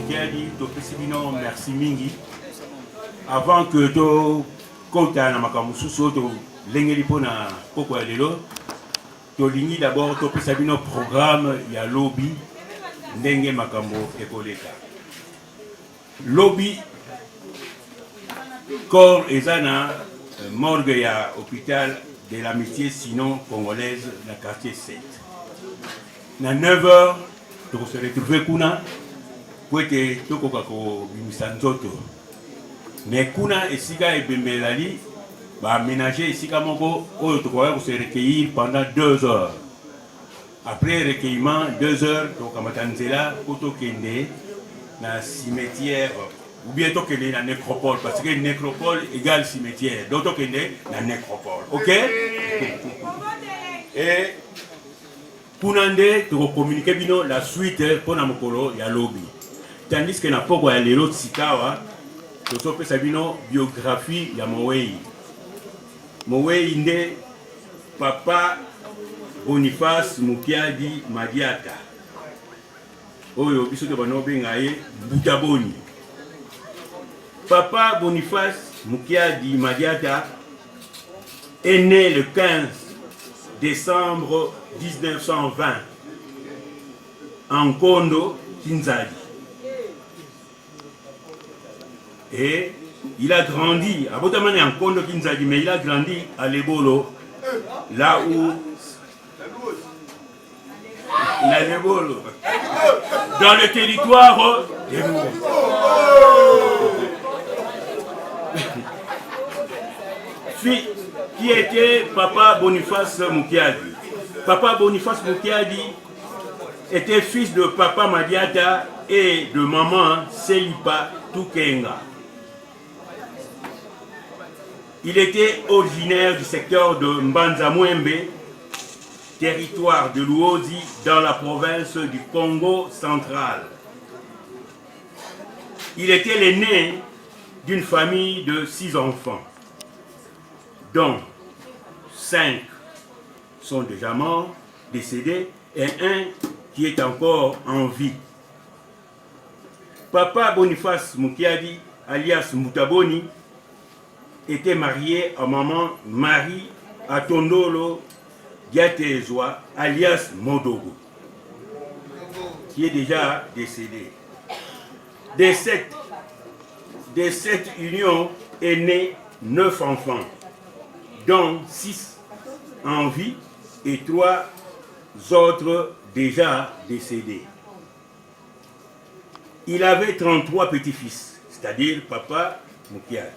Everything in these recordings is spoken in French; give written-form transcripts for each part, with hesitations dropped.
Mukiadi, Topesibino, merci Mingi. Avant que tu comptes à Namakamususo, tu l'engelipo na Poko Alelo, tu lignes d'abord Topesibino programme, il y a lobby, Ndenge Makambo et Koleka. Lobby, corps et zana, morgue ya hôpital de l'amitié sinon congolaise, la quartier 7. Na 9h, tu se retrouver kuna, pour que tu kokako bimisanzoto. Mais kuna esika ebembelali, ba aménager esika moko, oyo tu pourrais se recueillir pendant 2 heures. Après recueillement, 2 heures, tu kamatanzela, koto kende, na cimetière. Ou bien tu es la nécropole, parce que nécropole égale cimetière. Donc tu es la nécropole. Ok? Et Kunande, tu communiquer bino la suite pour la mokolo ya lobby. Tandis que na poko ya lelo tsikawa, tu sope sabino biographie ya Mowei. Mowei nde papa Boniface Mukiadi Madiata. Oyo biso to bano benga ye Butaboni. Papa Boniface Mukiadi Madiata est né le 15 décembre 1920 en Kondo, Kinzali. Et il a grandi, à Botamane en Kondo, Kinzali, mais il a grandi à Lebolo, là où... Lebolo, dans le territoire de qui était Papa Boniface Mukiadi. Papa Boniface Mukiadi était fils de Papa Madiata et de Maman Selipa Tukenga. Il était originaire du secteur de Mbanza-Mwembe, territoire de Luozi dans la province du Congo central. Il était l'aîné d'une famille de 6 enfants, dont 5 sont déjà morts, décédés, et un qui est encore en vie. Papa Boniface Mukiadi, alias Mutaboni, était marié à maman Marie Atondolo Diatezwa, alias Modogo, qui est déjà décédé. De cette union est né 9 enfants, dont 6 en vie et 3 autres déjà décédés. Il avait 33 petits-fils, c'est-à-dire Papa Mukiadi,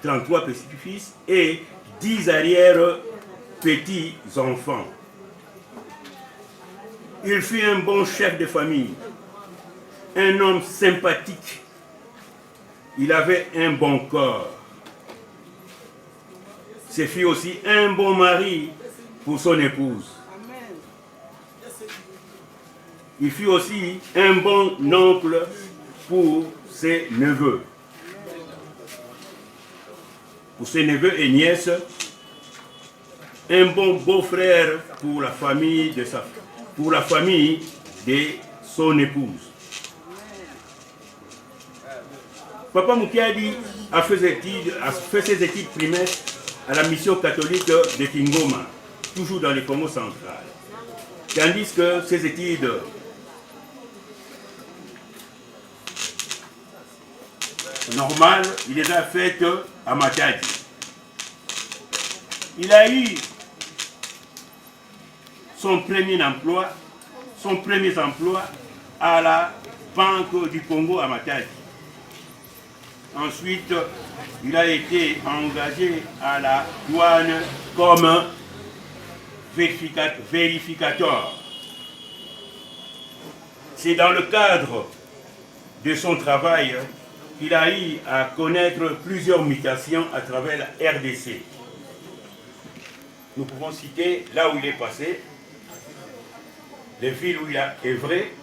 33 petits-fils et 10 arrière-petits-enfants. Il fut un bon chef de famille, un homme sympathique. Il avait un bon corps. Ce fut aussi un bon mari pour son épouse. Il fut aussi un bon oncle pour ses neveux. Pour ses neveux et nièces, un bon beau-frère pour la famille de son épouse. Papa Mukiadi a fait ses études primaires à la mission catholique de Kingoma, toujours dans le Congo central. Tandis que ses études normales, il les a faites à Matadi. Il a eu son premier emploi à la Banque du Congo à Matadi. Ensuite, il a été engagé à la douane comme vérificateur. C'est dans le cadre de son travail qu'il a eu à connaître plusieurs mutations à travers la RDC. Nous pouvons citer là où il est passé, les villes où il a œuvré.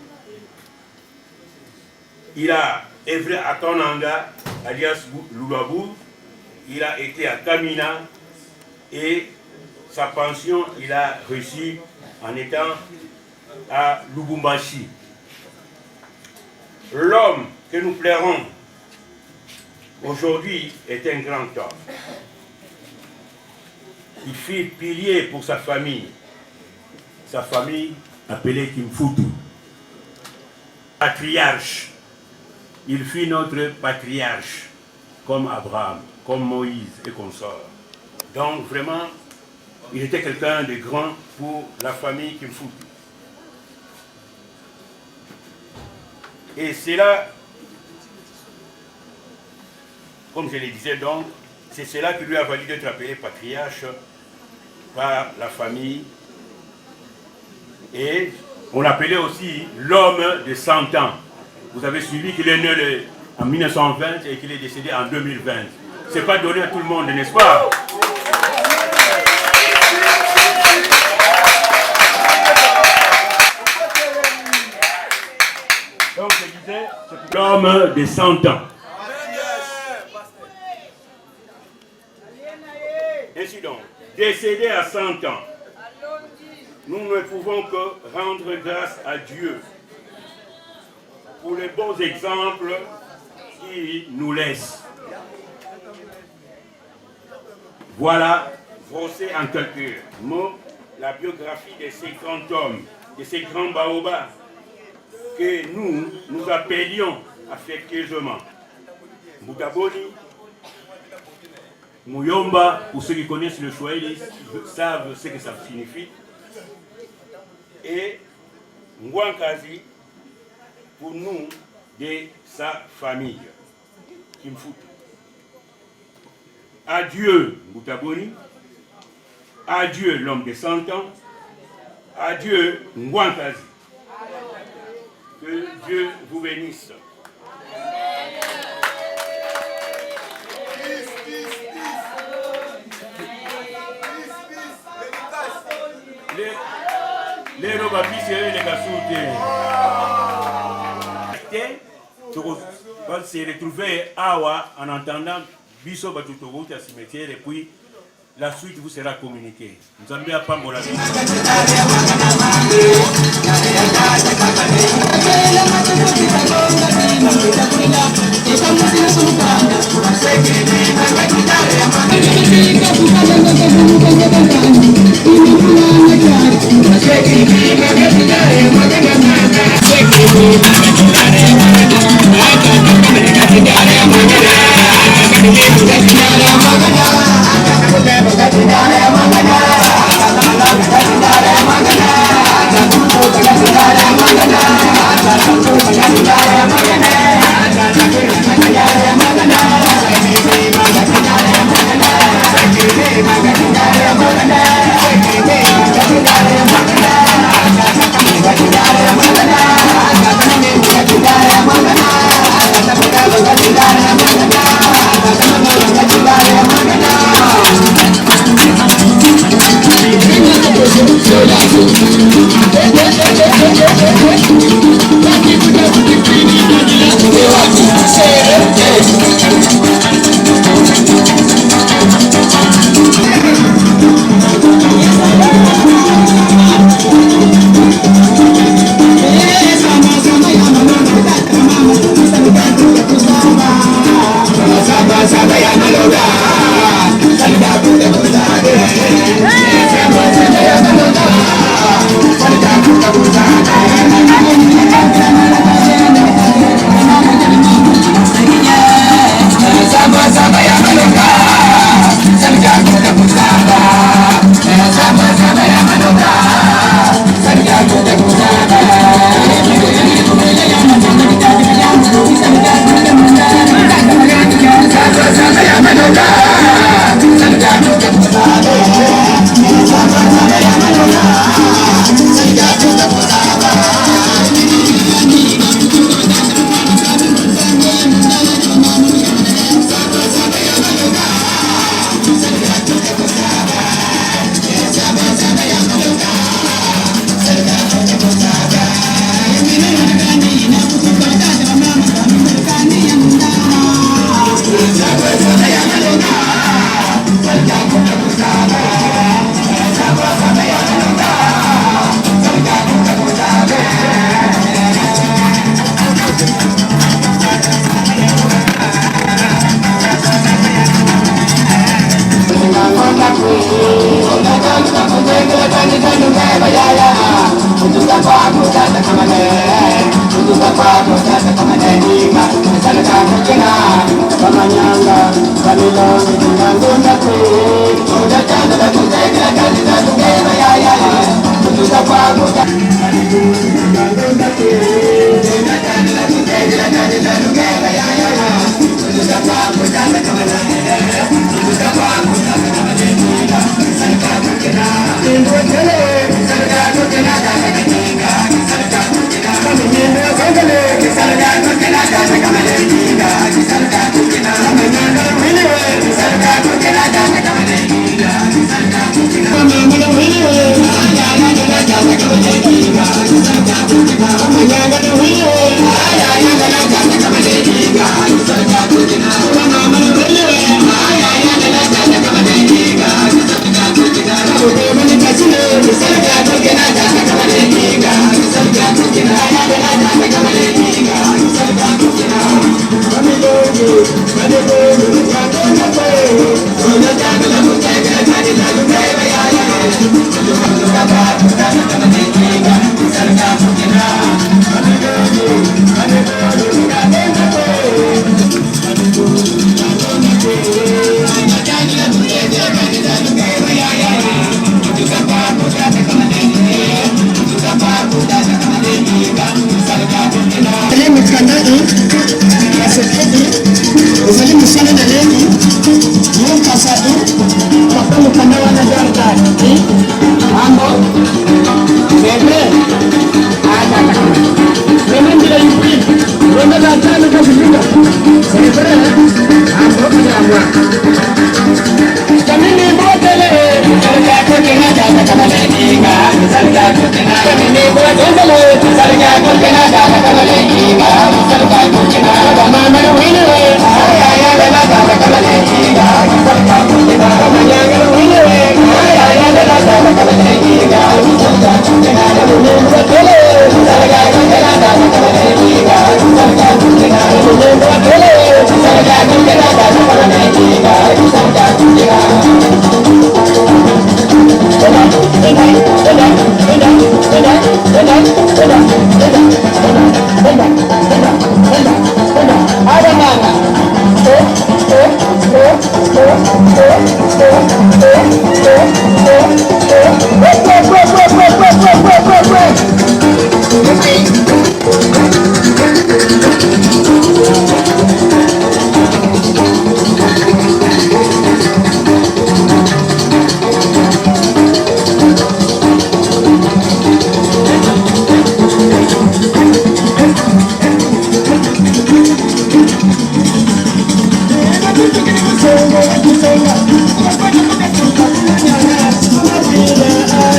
Il a œuvré à Kananga, alias Lulabu. Il a été à Kamina et sa pension, il a reçu en étant à Lubumbashi. L'homme que nous pleurons aujourd'hui est un grand homme. Il fut pilier pour sa famille appelée Kimfutu. Patriarche, il fut notre patriarche, comme Abraham, comme Moïse et consorts. Donc vraiment, il était quelqu'un de grand pour la famille Kimfutu. Et c'est là, comme je le disais donc, c'est cela qui lui a valu d'être appelé patriarche par la famille. Et on l'appelait aussi l'homme de 100 ans. Vous avez suivi qu'il est né en 1920 et qu'il est décédé en 2020. Ce n'est pas donné à tout le monde, n'est-ce pas? Donc je disais, c'est l'homme de 100 ans. Ainsi donc, décédé à 100 ans, nous ne pouvons que rendre grâce à Dieu pour les bons exemples qu'il nous laisse. Voilà, brossé en quelques mots, la biographie de ces grands hommes, de ces grands baobabs que nous appelions affectueusement Mutaboni, Muyomba, pour ceux qui connaissent le Swahili, savent ce que ça signifie, et Ngwankazi, pour nous, de sa famille, Kimfutu. Adieu Mutaboni, adieu l'homme de 100 ans, adieu Ngwankazi. Que Dieu vous bénisse. Les robabis et les gassoutes. On va se retrouver Awa en entendant Biso Batutogo à cimetière et puis la suite vous sera communiquée. Nous allons bien prendre la vie. Magana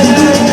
Thank you.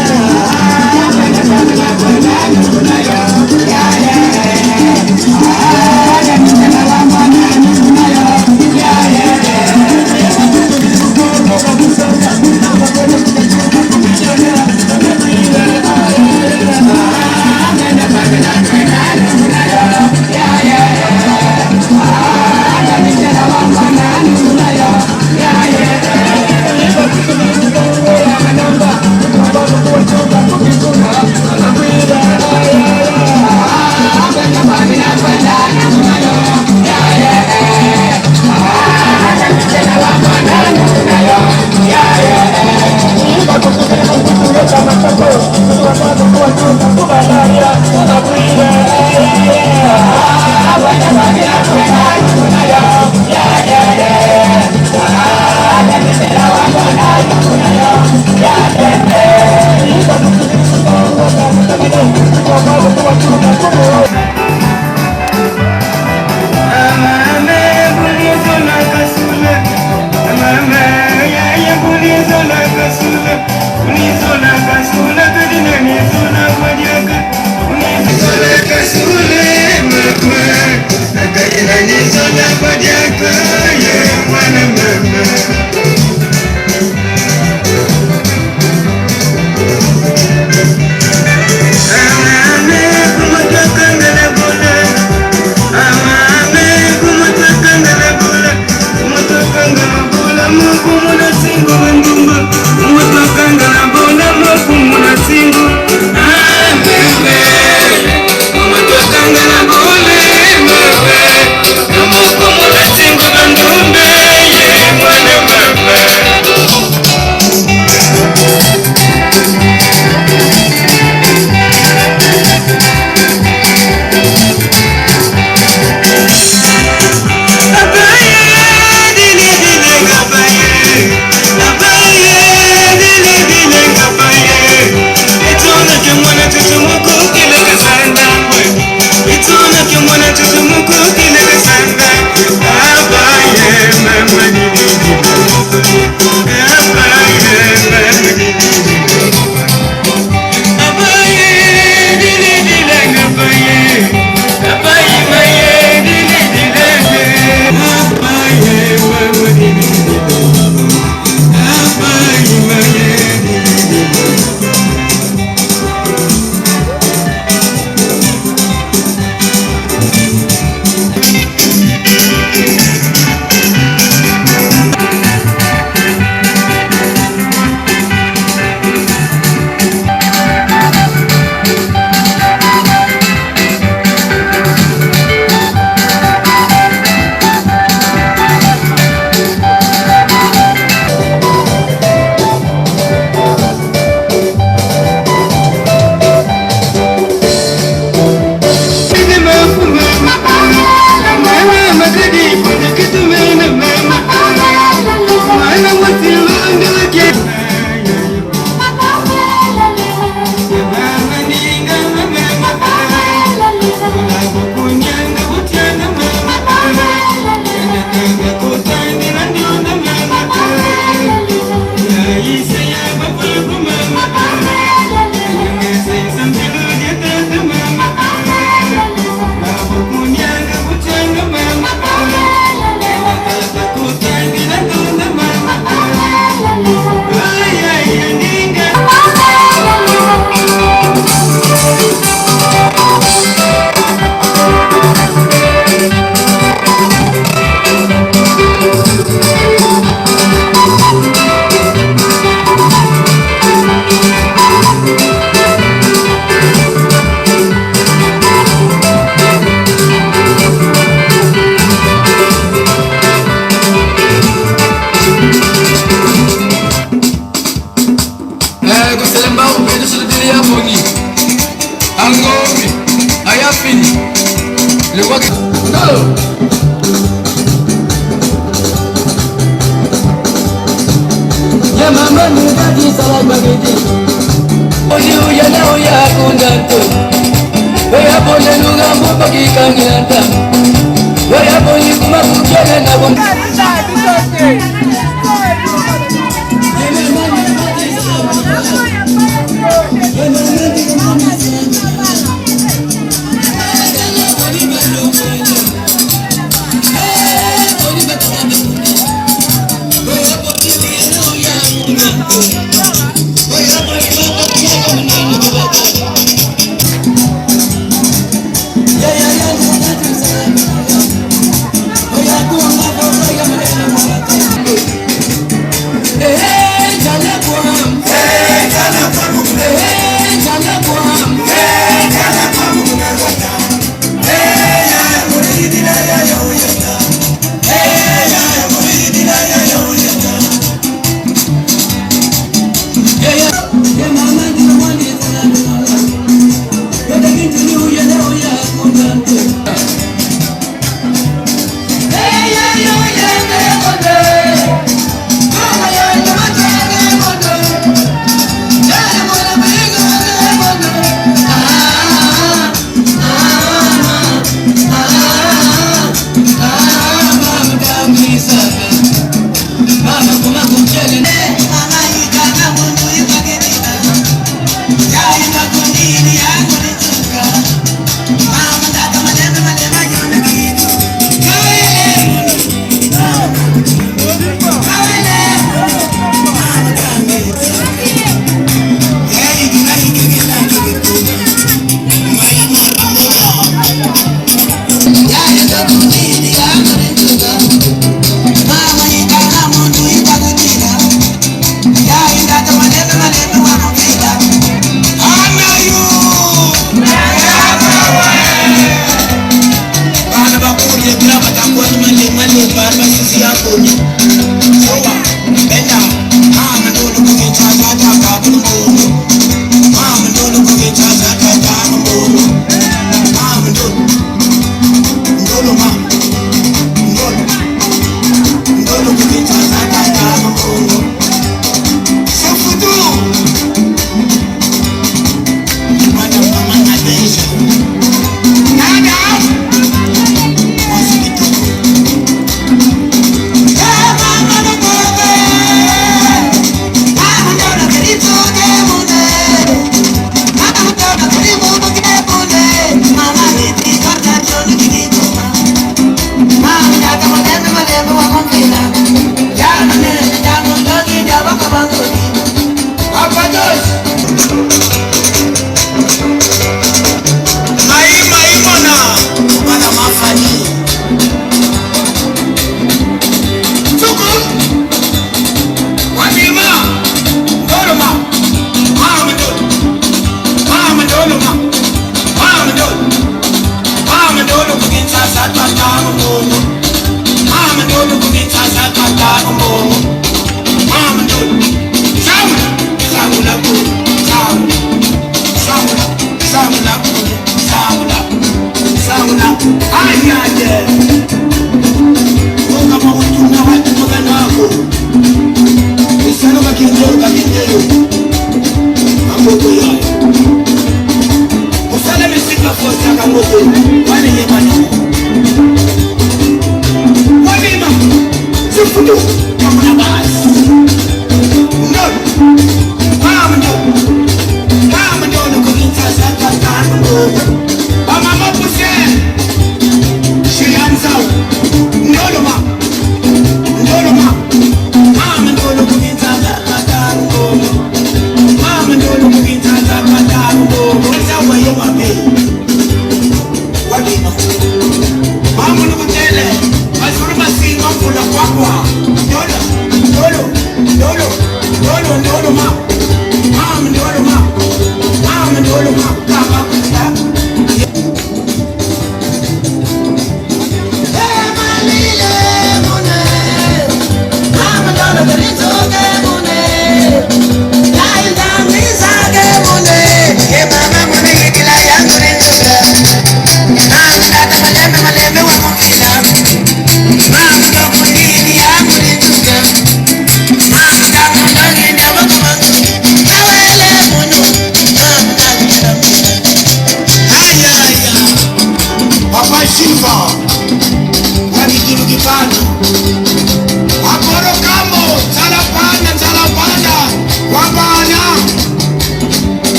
What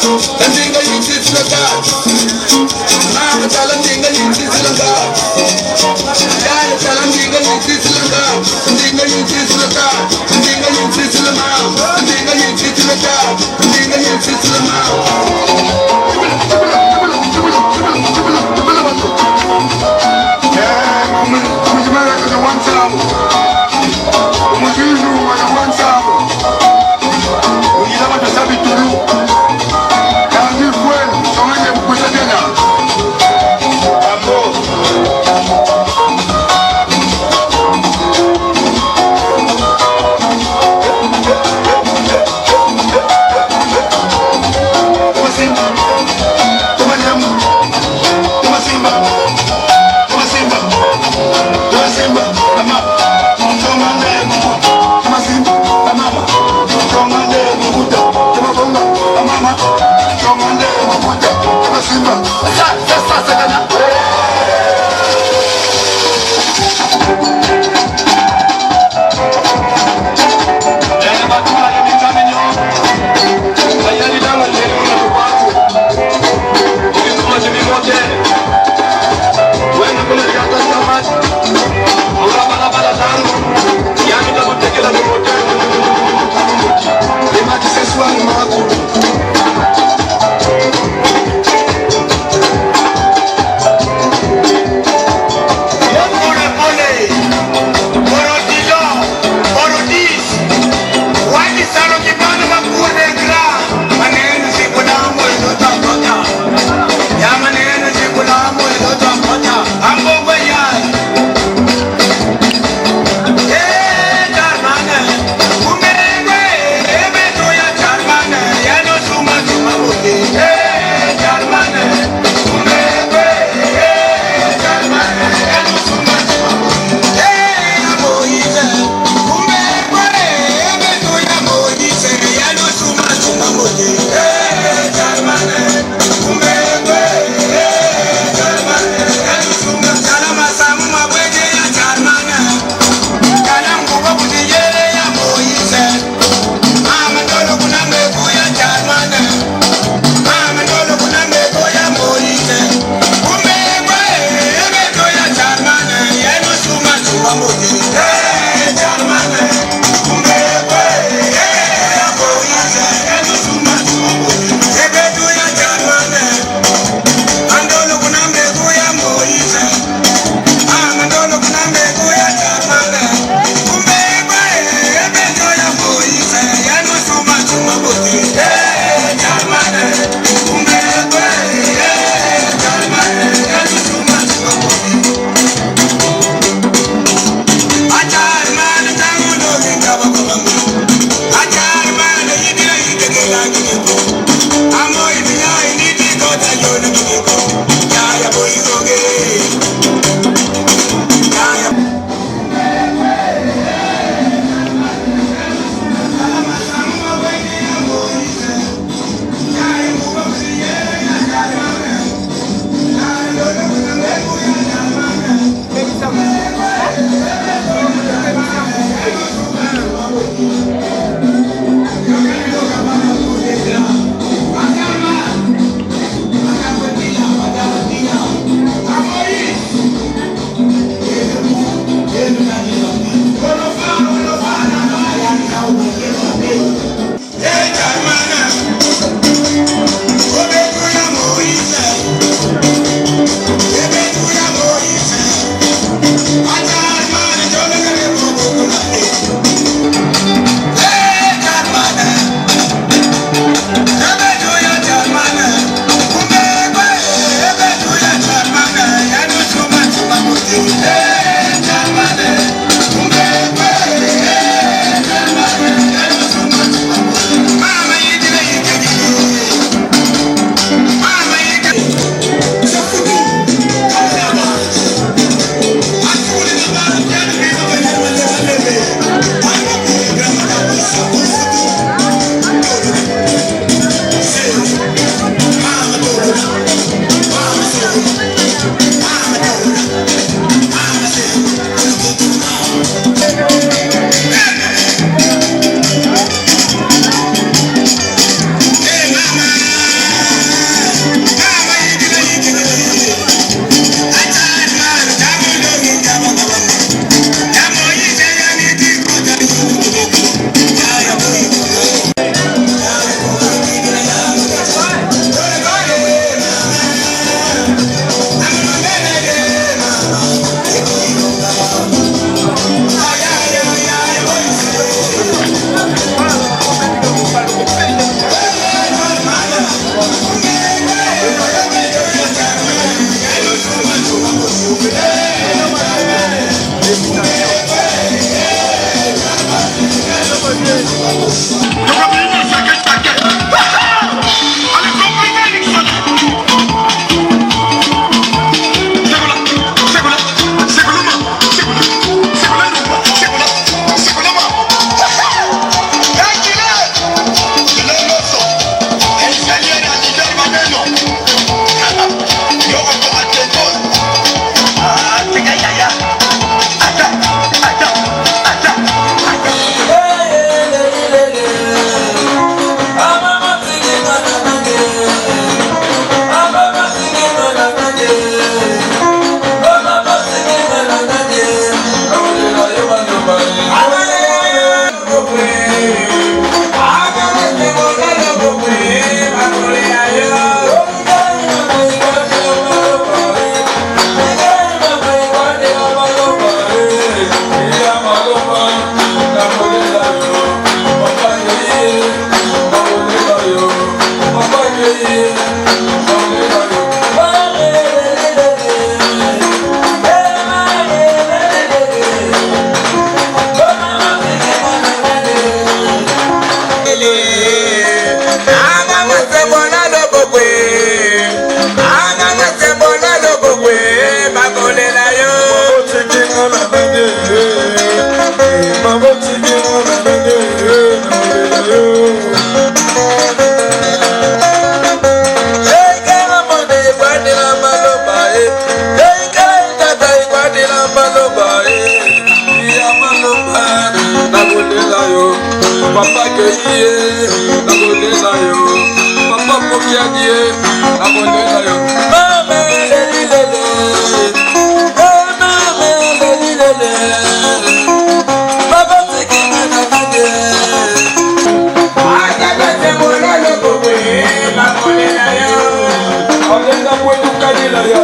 ndinga yitsitsila ngati mama tala ndinga yitsitsila ngati yaya tala ndinga yitsitsila ngati ndinga yitsitsila ngati ndinga yitsitsila mama ndinga yitsitsila ngati ndinga yitsitsila mama Papa Gueye, abonnez-la yo. Papa Mokiadie, abonnez-la yo. Maman lelilele, maman lelilele. Papa Sekimanagadie. Akabete mololo kowe, abonnez-la yo. Abonnez-la kwetu kadila yo.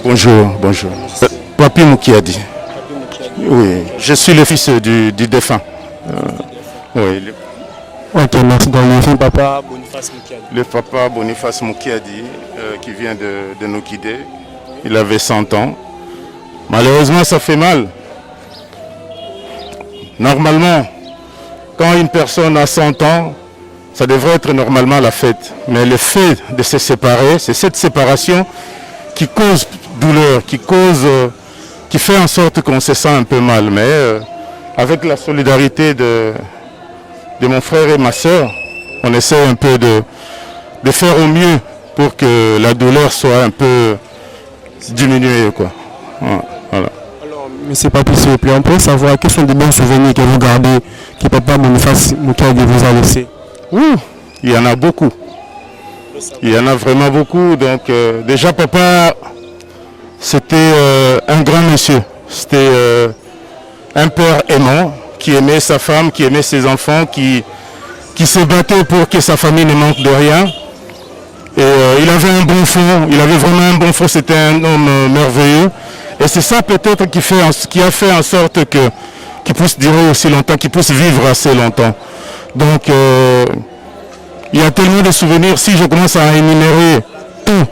Bonjour, bonjour. Papi Mokiadi. Oui, je suis le fils du défunt. Oui. Ok, merci. Donc, le papa Boniface Mokiadi. Le papa Boniface Mokiadi qui vient de nous quitter. Il avait 100 ans. Malheureusement, ça fait mal. Normalement, quand une personne a 100 ans, ça devrait être normalement la fête. Mais le fait de se séparer, c'est cette séparation qui cause douleur, qui fait en sorte qu'on se sent un peu mal. Mais avec la solidarité de mon frère et ma soeur, on essaie un peu de faire au mieux pour que la douleur soit un peu diminuée, quoi. Voilà. Alors, monsieur Papi, s'il vous plaît, on peut savoir quels sont les bons souvenirs que vous gardez, que papa Boniface Mokiadi vous a laissé? Oui, il y en a beaucoup. Il y en a vraiment beaucoup. Donc déjà papa, c'était un grand monsieur. C'était un père aimant, qui aimait sa femme, qui aimait ses enfants, qui se battait pour que sa famille ne manque de rien. Et il avait un bon fond, il avait vraiment un bon fond, c'était un homme merveilleux. Et c'est ça peut-être qui a fait en sorte qu'il puisse durer aussi longtemps, qu'il puisse vivre assez longtemps. Donc, il y a tellement de souvenirs. Si je commence à énumérer tout,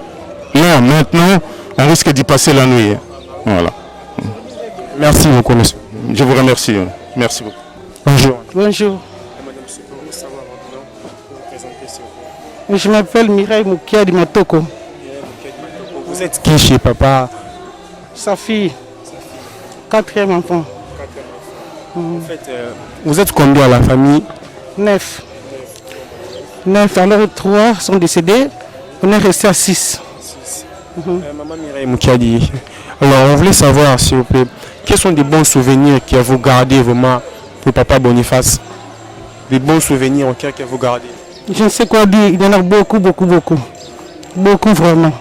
là, maintenant, on risque d'y passer la nuit. Voilà. Merci beaucoup, monsieur. Je vous remercie. Merci beaucoup. Bonjour. Bonjour. Je m'appelle Mireille Moukia de Matoko. Vous êtes qui chez papa? Sa fille. Quatrième enfant. En fait, vous êtes combien à la famille? 9. 9. Alors 3 sont décédés. On est resté à 6. Maman Mireille Moukiadi. Alors, on voulait savoir, s'il vous plaît, quels sont des bons souvenirs que vous gardez vraiment pour papa Boniface? Des bons souvenirs en que vous gardez? Je ne sais quoi dire. Il y en a beaucoup, beaucoup, beaucoup. Beaucoup vraiment.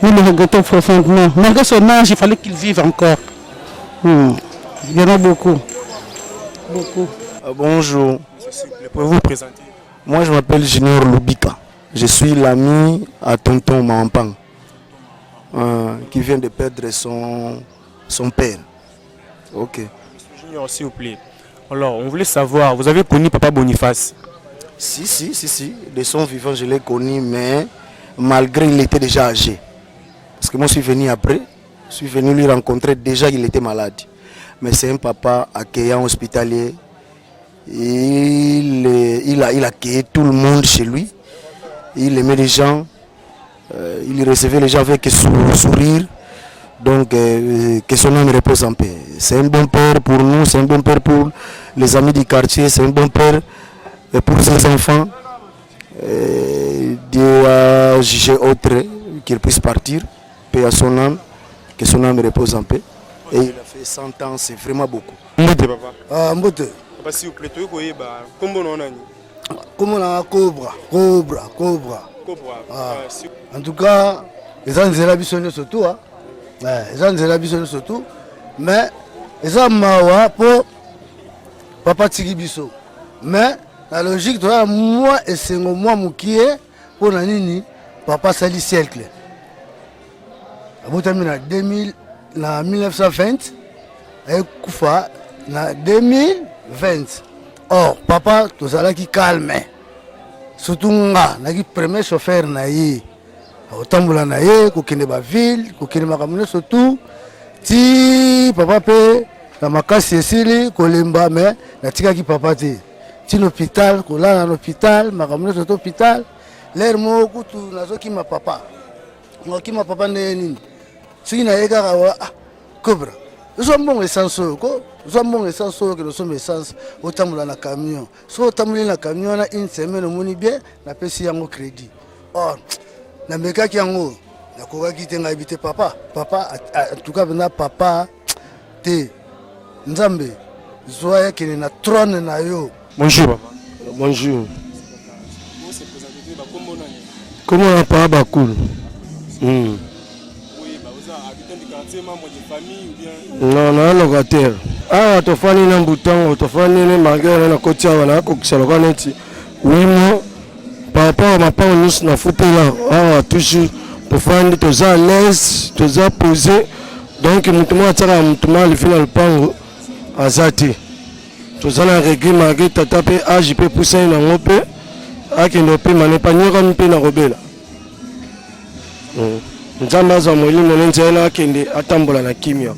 Nous le regrettons profondément. Malgré son âge, il fallait qu'il vive encore. Il y en a beaucoup. Beaucoup. Bonjour. Pouvez-vous vous présenter? Moi, je m'appelle Junior Lubika. Je suis l'ami à Tonton Mampang, qui vient de perdre son père. Ok. Junior, s'il vous plaît. Alors, on voulait savoir, vous avez connu papa Boniface? Si. De son vivant, je l'ai connu, mais malgré il était déjà âgé. Parce que moi, je suis venu après. Je suis venu lui rencontrer, déjà il était malade. Mais c'est un papa accueillant, hospitalier. Il a accueilli tout le monde chez lui. Il aimait les gens. Il recevait les gens avec sourire. Donc, que son âme repose en paix. C'est un bon père pour nous, c'est un bon père pour les amis du quartier, c'est un bon père pour ses enfants. Dieu a jugé autre qu'il puisse partir, paix à son âme, que son âme repose en paix. Et il a fait 100 ans, c'est vraiment beaucoup. Mbote, papa. Ah, Mbote. Papa, s'il vous plaît, tu veux comment on a Comment on a Cobra. En tout cas, les gens de la biche surtout. Les gens de la biche surtout. Mais les gens mawa pour papa Tiki Bisso. Mais la logique, moi et c'est moi qui est pour la nini, papa Sali Cercle. En 1920, et Koufa, en 2020. Or, papa, tout ça qui calme. Surtout, le premier chauffeur, au tamboula naye, kokene ba ville, kokene makamune surtout. Ti papa pe, la makasi esili, kolemba, mais la tika ki papa te. Ti l'hôpital, kola na l'hôpital, makamune surtout hôpital. L'air mo kutu nazo ki ma papa. Ngoki ma papa ne nini. Siki na yeka kawa, Cobra. Nous sommes bons essence, nous sommes bons essence que nous sommes essence au tamboula na camion. So au tamboula na camion, on a une semaine au moni bien, na pesi yango crédit. Or, na meka ki yango, na koka ki te nga habité papa. Papa, en tout cas, na papa, te, nzambe, zoya kene na trône na yo. Bonjour, papa. Bonjour. Comment on a pas bakul? Non, non, locataire. Ah, tu fais un bouton, tu fais un magasin, tu fais un côté, oui, moi, par rapport à ma part, nous sommes foutus là. Ah, toujours, pour faire des choses à l'aise, des choses posées. Donc, nous sommes le final pango à Zati. Tout ça, la règle, malgré ta tapé, ah, j'ai pu pousser un peu, ah, qui ne peut pas nous rendre peu dans le Nzamba za mwalimu nenzela akende atambola na kimia.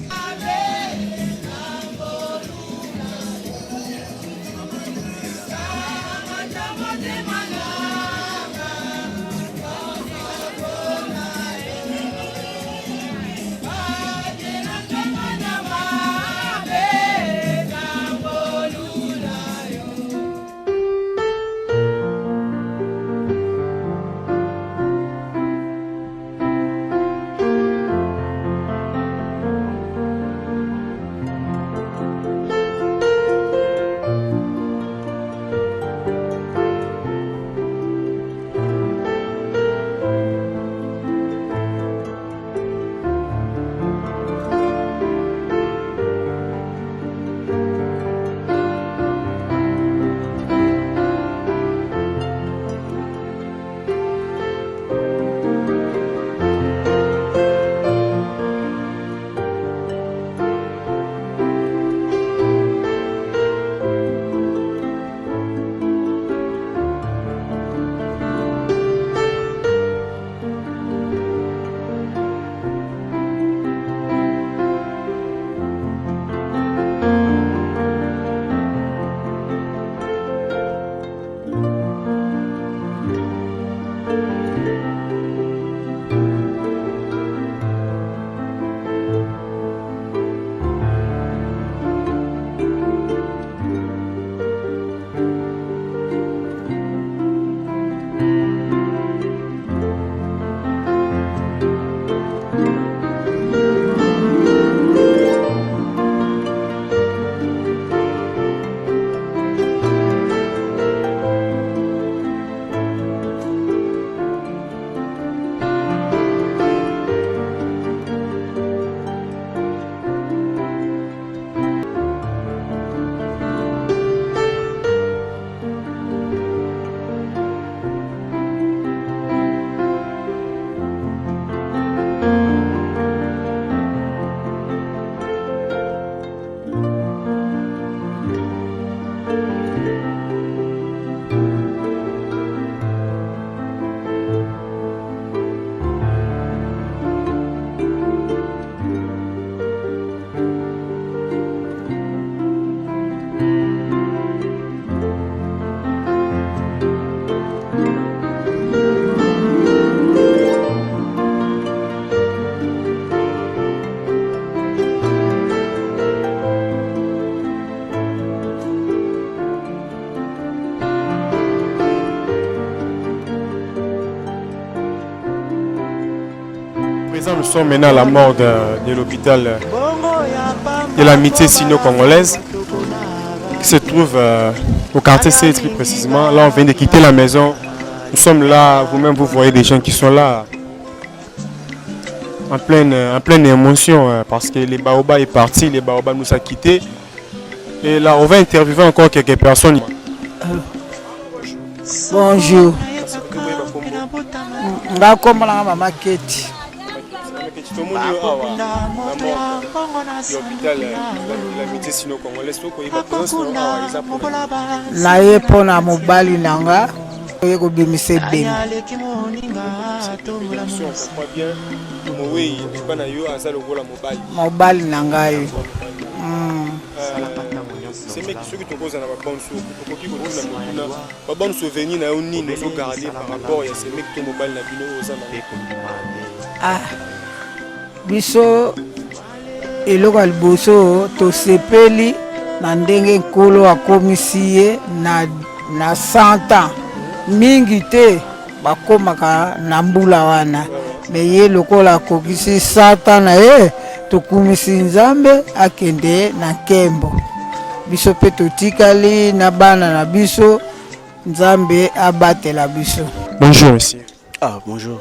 présent, nous sommes maintenant à la mort de l'hôpital de l'amitié sino-congolaise qui se trouve au quartier 7 plus précisément. Là, on vient de quitter la maison. Nous sommes là, vous-même, vous voyez des gens qui sont là en pleine émotion parce que les Baoba est parti, les Baoba nous a quittés. Et là, on va interviewer encore quelques personnes. Bonjour. Ngakomala mama Keti. Naye pona mobali nanga oyeko bimise bemi. Mobali nanga yo. C'est mec ceux qui te posent un bon souvenir na uni nous garder par rapport à ces mecs qui mobile na bino ozana. Ah. Biso eloko liboso to sepeli na ndenge nkolo akomisi ye na 100 ans mingi te bakomaka na mbula wana me ye lokola akokisi 100 ans na ye tokumisi nzambe akende na nkembo biso pe totikali na bana na biso nzambe abatela biso. Bonjour monsieur. Ah bonjour.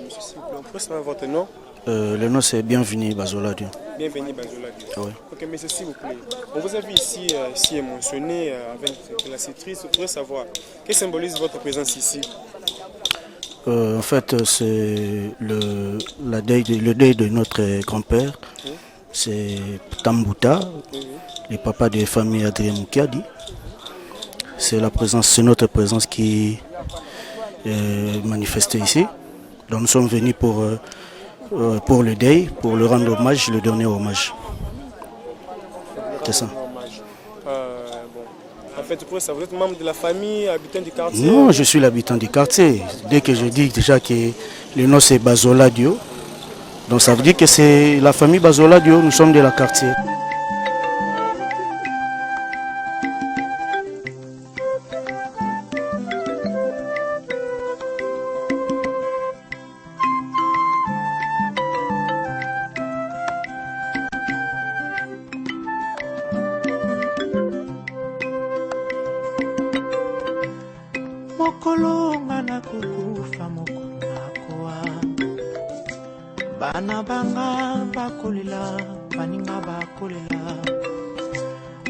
Monsieur s'il vous plaît, on peut savoir votre nom? Le nom c'est Bienvenu Bazola Dieu. Bienvenu Bazola Dieu. Oui. Ok, mais s'il vous plaît, on vous a vu ici, si émotionné avec la citrice. On pourrait savoir, qu'est-ce que symbolise votre présence ici? En fait, c'est le deuil de notre grand-père. C'est Tambuta, le papa de la famille Adrien Moukiadi. C'est notre présence qui est manifestée ici. Donc nous sommes venus pour le deuil, pour le rendre hommage, le donner hommage. C'est ça. En fait, vous êtes membre de la famille, habitant du quartier? Non, je suis l'habitant du quartier. Dès que je dis déjà que le nom c'est Bazola Dio, donc ça veut dire que c'est la famille Bazola Dio, nous sommes de la quartier. Bana banga bakolela, baninga bakolela,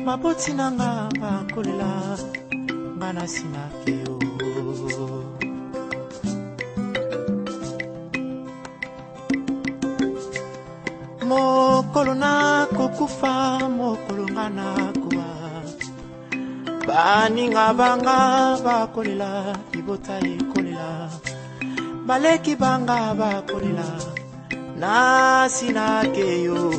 maboti nanga bakolela, ngana sinakeo. Mokolo na kokufa, mokolo ngana kuwa, baninga banga bakolela, ibota ekolela, baleki banga bakolela. Nasina keyo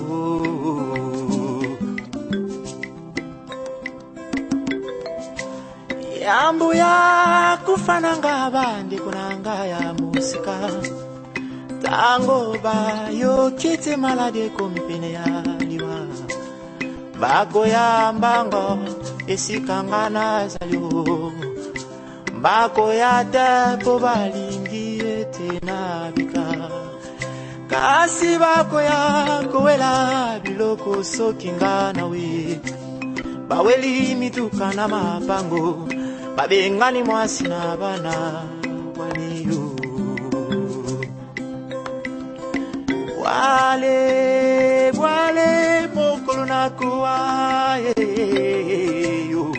yambu ya kufananga bandi kunanga ya musika tango ba yo kiti malade kompene ya liwa bako ya mbango esikanga na zalio bako ya tepo balingi etena bika kasi bako ya kowela biloko sokinga nawe baweli mituka na mapango babengani mwasi na bana waliyo wale mokolo na kuwa yo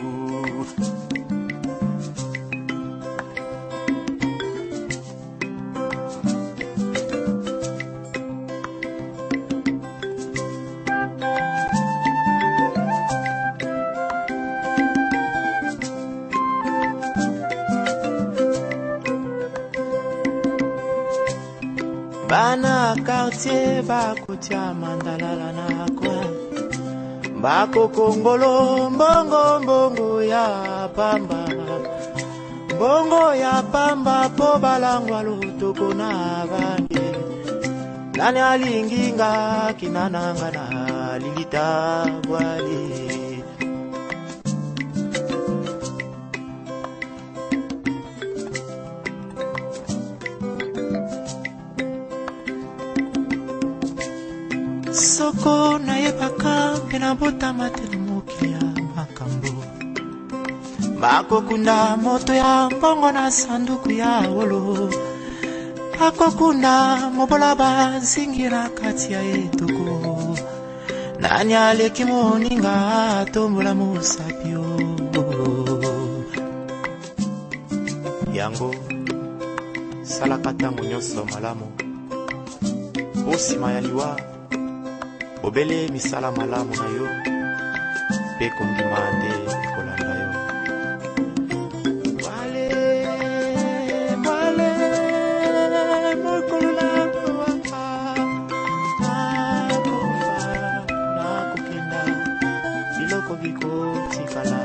Bana quartier bakotia mandalala na kwa bako kongolo mbongo ya pamba po balangwa lutoko na bange nani alinginga kinananga na lilita bwali soko na yebaka pena bota matele mokia makambo bakokunda moto ya mbongo na sanduku ya wolo bakokunda mobola bazingira kati ya etoko nani aleki moninga tombola mosapio yango salaka ntango nyonso malamu osima ya liwa obele misala malamu na yo mpe kondima nde ekolanda yo mwale mokolo nakowaka nakofa nakokenda biloko bikotikala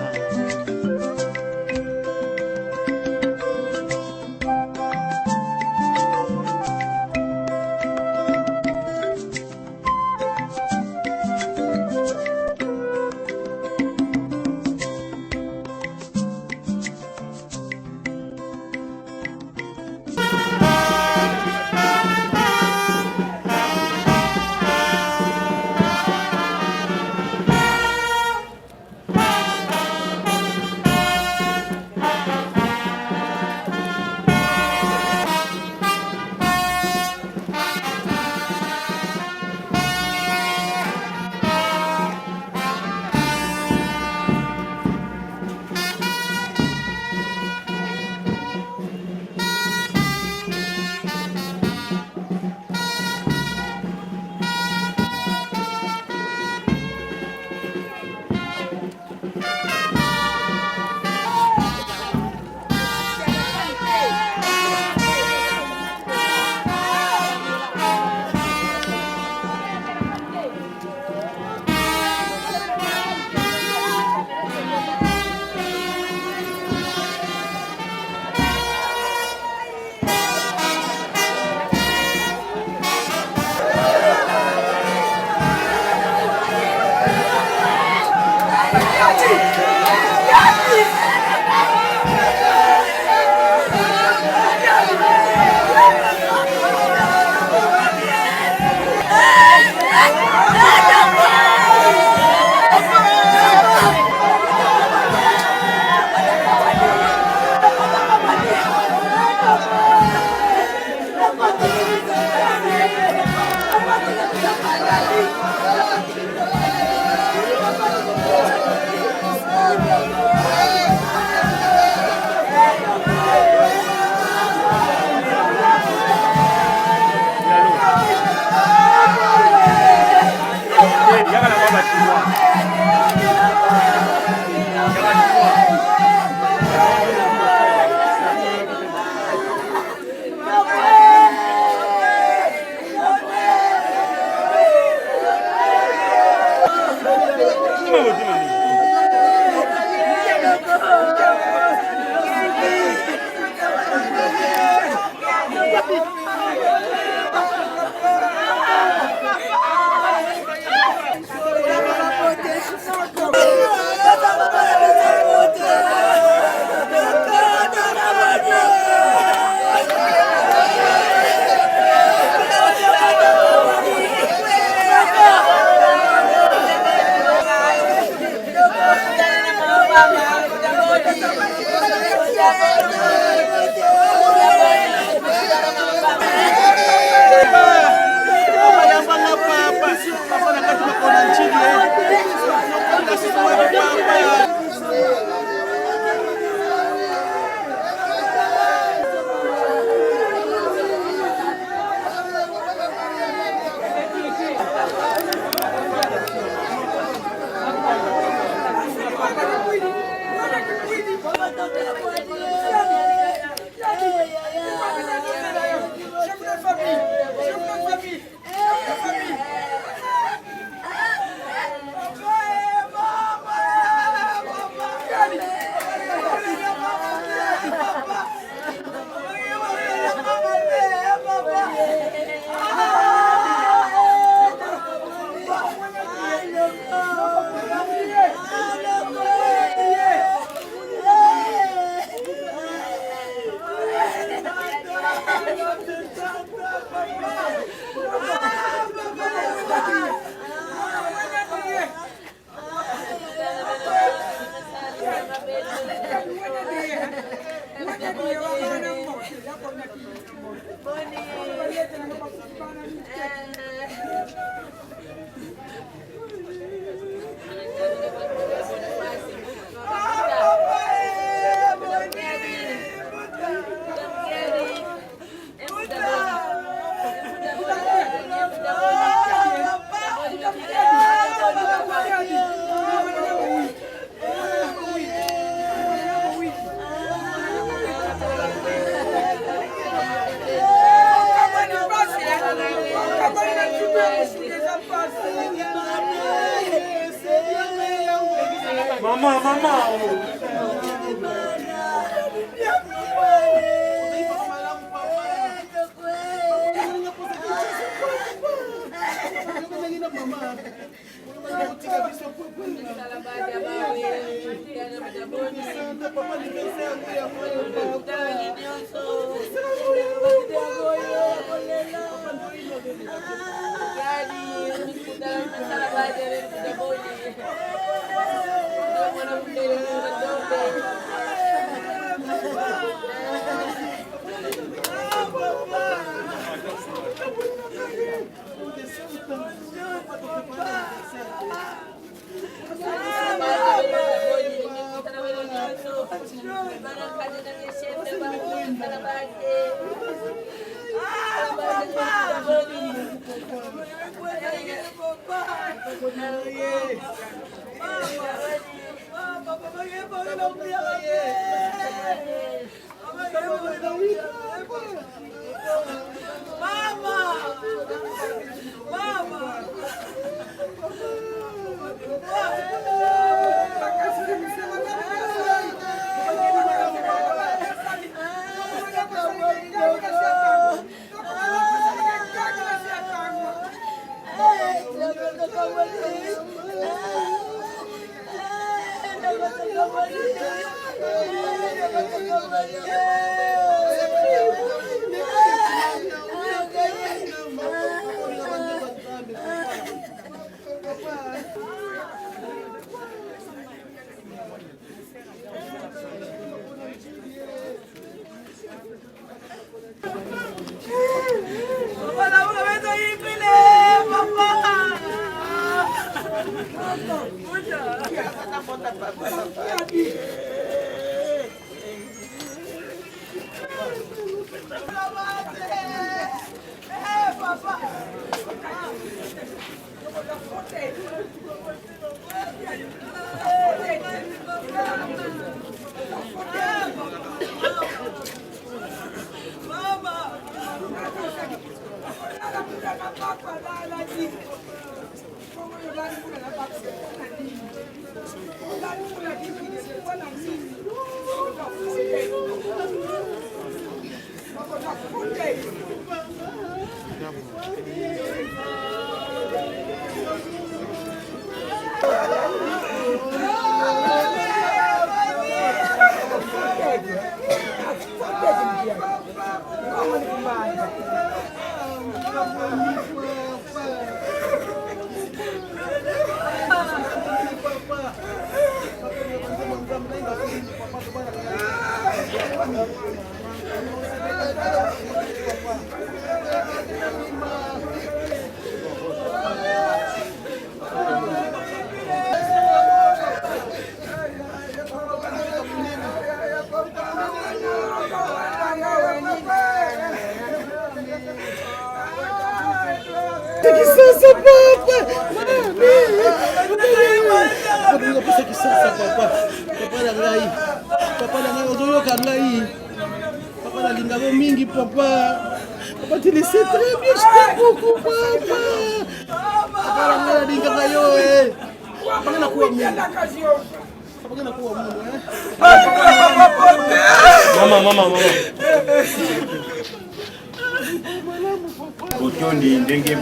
Botondi ndenge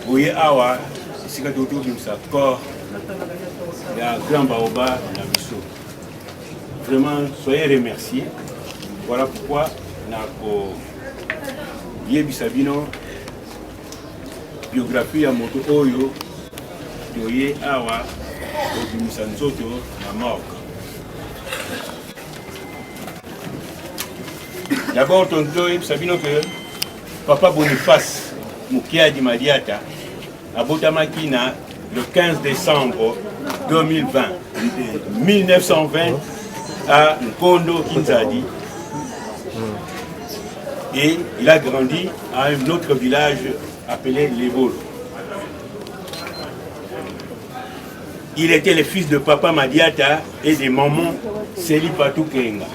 boye awa sika toto bimisa corps ya Grand Baobab na biso. Vraiment soyez remerciés. Voilà pourquoi nako yebisa bino biographie ya moto oyo toye awa obimisa nzoto na morgue. D'abord, tonton, vous savez que Papa Boniface Mukiadi Madiata a Botamakina le 15 décembre 2020, 1920 à Nkondo Kinzadi. Et il a grandi à un autre village appelé Lebolo. Il était le fils de Papa Madiata et de Maman Selipatou Kenga.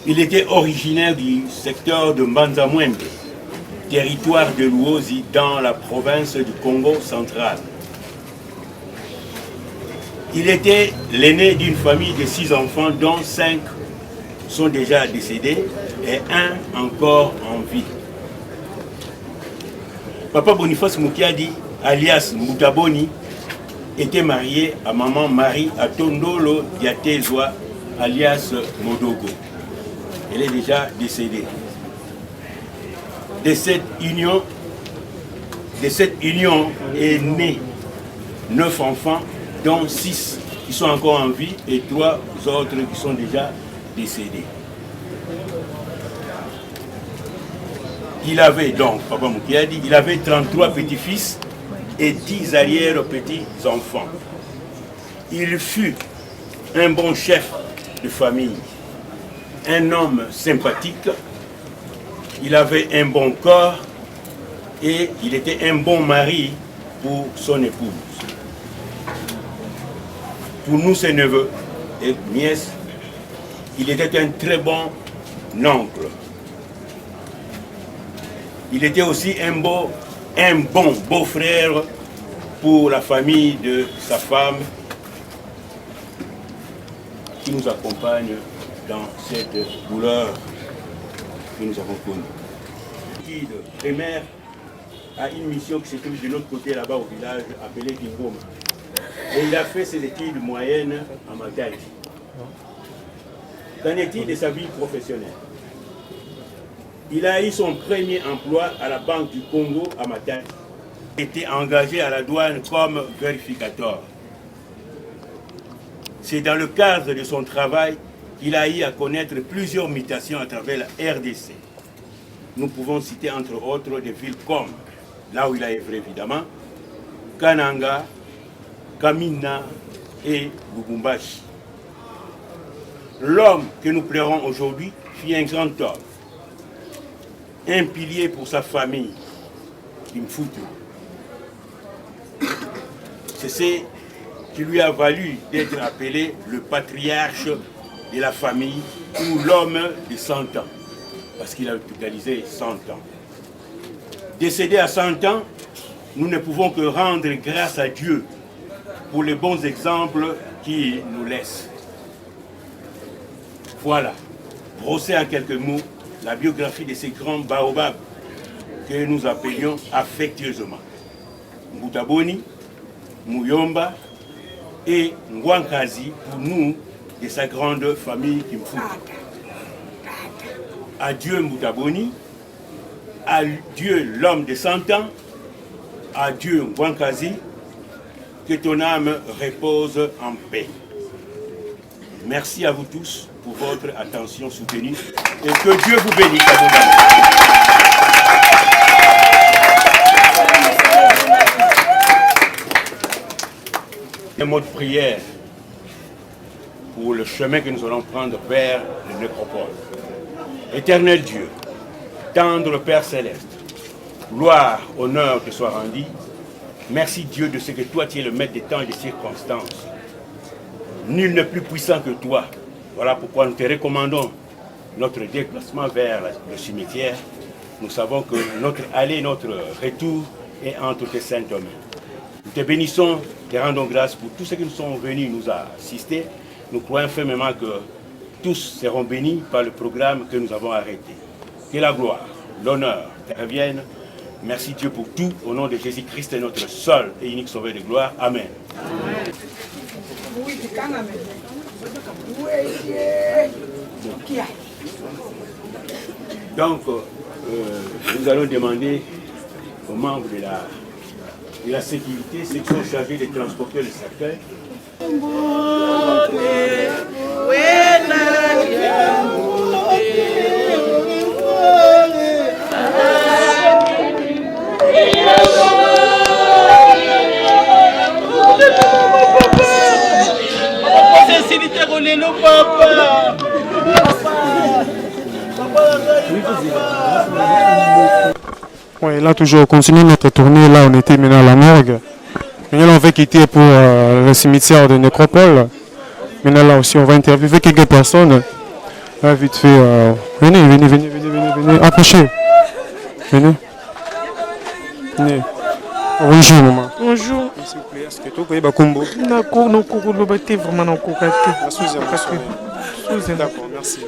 Il était originaire du secteur de Mbanzamwembe, territoire de Luozi dans la province du Congo central. Il était l'aîné d'une famille de 6 enfants dont 5 sont déjà décédés et un encore en vie. Papa Boniface Mukiadi, alias Mutaboni, était marié à maman Marie Atondolo Diatezwa, alias Modogo. Elle est déjà décédée. De cette union est né 9 enfants, dont 6 qui sont encore en vie et 3 autres qui sont déjà décédés. Il avait donc, Papa Mukiadi, il avait 33 petits-fils et 10 arrière-petits-enfants. Il fut un bon chef de famille, un homme sympathique, il avait un bon corps et il était un bon mari pour son épouse. Pour nous, ses neveux et nièces, il était un très bon oncle. Il était aussi un bon beau-frère pour la famille de sa femme qui nous accompagne dans cette douleur que nous avons connue. L'étude primaire a une mission qui se trouve de l'autre côté là-bas au village appelé Kingoma. Et il a fait ses études moyennes en Matadi. Qu'en est-il de sa vie professionnelle? Il a eu son premier emploi à la Banque du Congo à Matadi. Il était engagé à la douane comme vérificateur. C'est dans le cadre de son travail qu'il a eu à connaître plusieurs mutations à travers la RDC. Nous pouvons citer entre autres des villes comme, là où il a œuvré évidemment, Kananga, Kamina et Lubumbashi. L'homme que nous pleurons aujourd'hui fut un grand homme, un pilier pour sa famille, Kimfutu. C'est ce qui lui a valu d'être appelé le patriarche de la famille ou l'homme de 100 ans, parce qu'il a totalisé 100 ans. Décédé à 100 ans, nous ne pouvons que rendre grâce à Dieu pour les bons exemples qu'il nous laisse. Voilà, brosser en quelques mots la biographie de ces grands baobabs que nous appelions affectueusement Mutaboni, Muyomba et Ngwankazi pour nous de sa grande famille Kimfutu. Adieu Mutaboni, adieu l'homme de 100 ans, adieu Ngwankazi, que ton âme repose en paix. Merci à vous tous pour votre attention soutenue et que Dieu vous bénisse abondamment. Un mot de prière pour le chemin que nous allons prendre vers le nécropole. Éternel Dieu, tendre Père Céleste, gloire, honneur te soit rendu. Merci Dieu de ce que toi tu es le maître des temps et des circonstances. Nul n'est plus puissant que toi. Voilà pourquoi nous te recommandons notre déplacement vers le cimetière. Nous savons que notre aller, notre retour est entre tes saintes mains. Nous te bénissons, te rendons grâce pour tous ceux qui nous sont venus nous assister. Nous croyons fermement que tous seront bénis par le programme que nous avons arrêté. Que la gloire, l'honneur te reviennent. Merci Dieu pour tout. Au nom de Jésus-Christ, notre seul et unique sauveur de gloire. Amen. Donc, nous allons demander aux membres de la sécurité, ceux qui sont chargés de transporter le cercueil, Wena Ouais, là toujours, on continue notre tournée. Là, on était maintenant à la morgue. Maintenant, on va quitter pour le cimetière de Nécropole. Maintenant, là aussi, on va interviewer quelques personnes. Là, vite fait, venez, approchez. Venez. Bonjour, maman. Bonjour. S'il vous plaît, est-ce que tu connais Bakumbo? D'accord, non, Koko, le bâté vraiment non, Koko. D'accord, merci.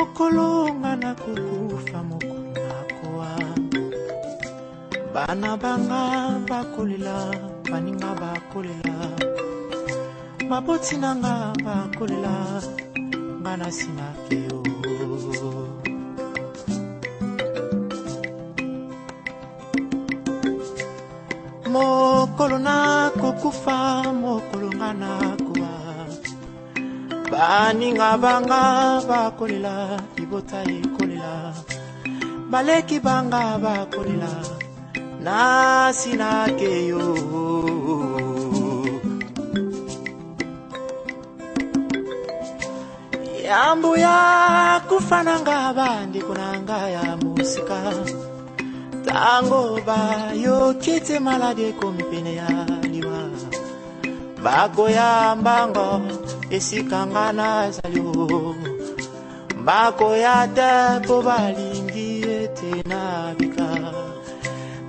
mokolo ngana kukufa mokolo nakoa bana banga bakolela baninga bakolela maboti nanga bakolela ngana sinakeo mokolo nakokufa mokolo ngana kuwa baninga banga bakolela ibota ekolela baleki banga bakolela nasinakeyo yambu ya kufananga bandiko nanga ya musika tango bayo kite malade komipene ya liwa bakoya mbango esikangana zalio bakoya tepo balingi etena bika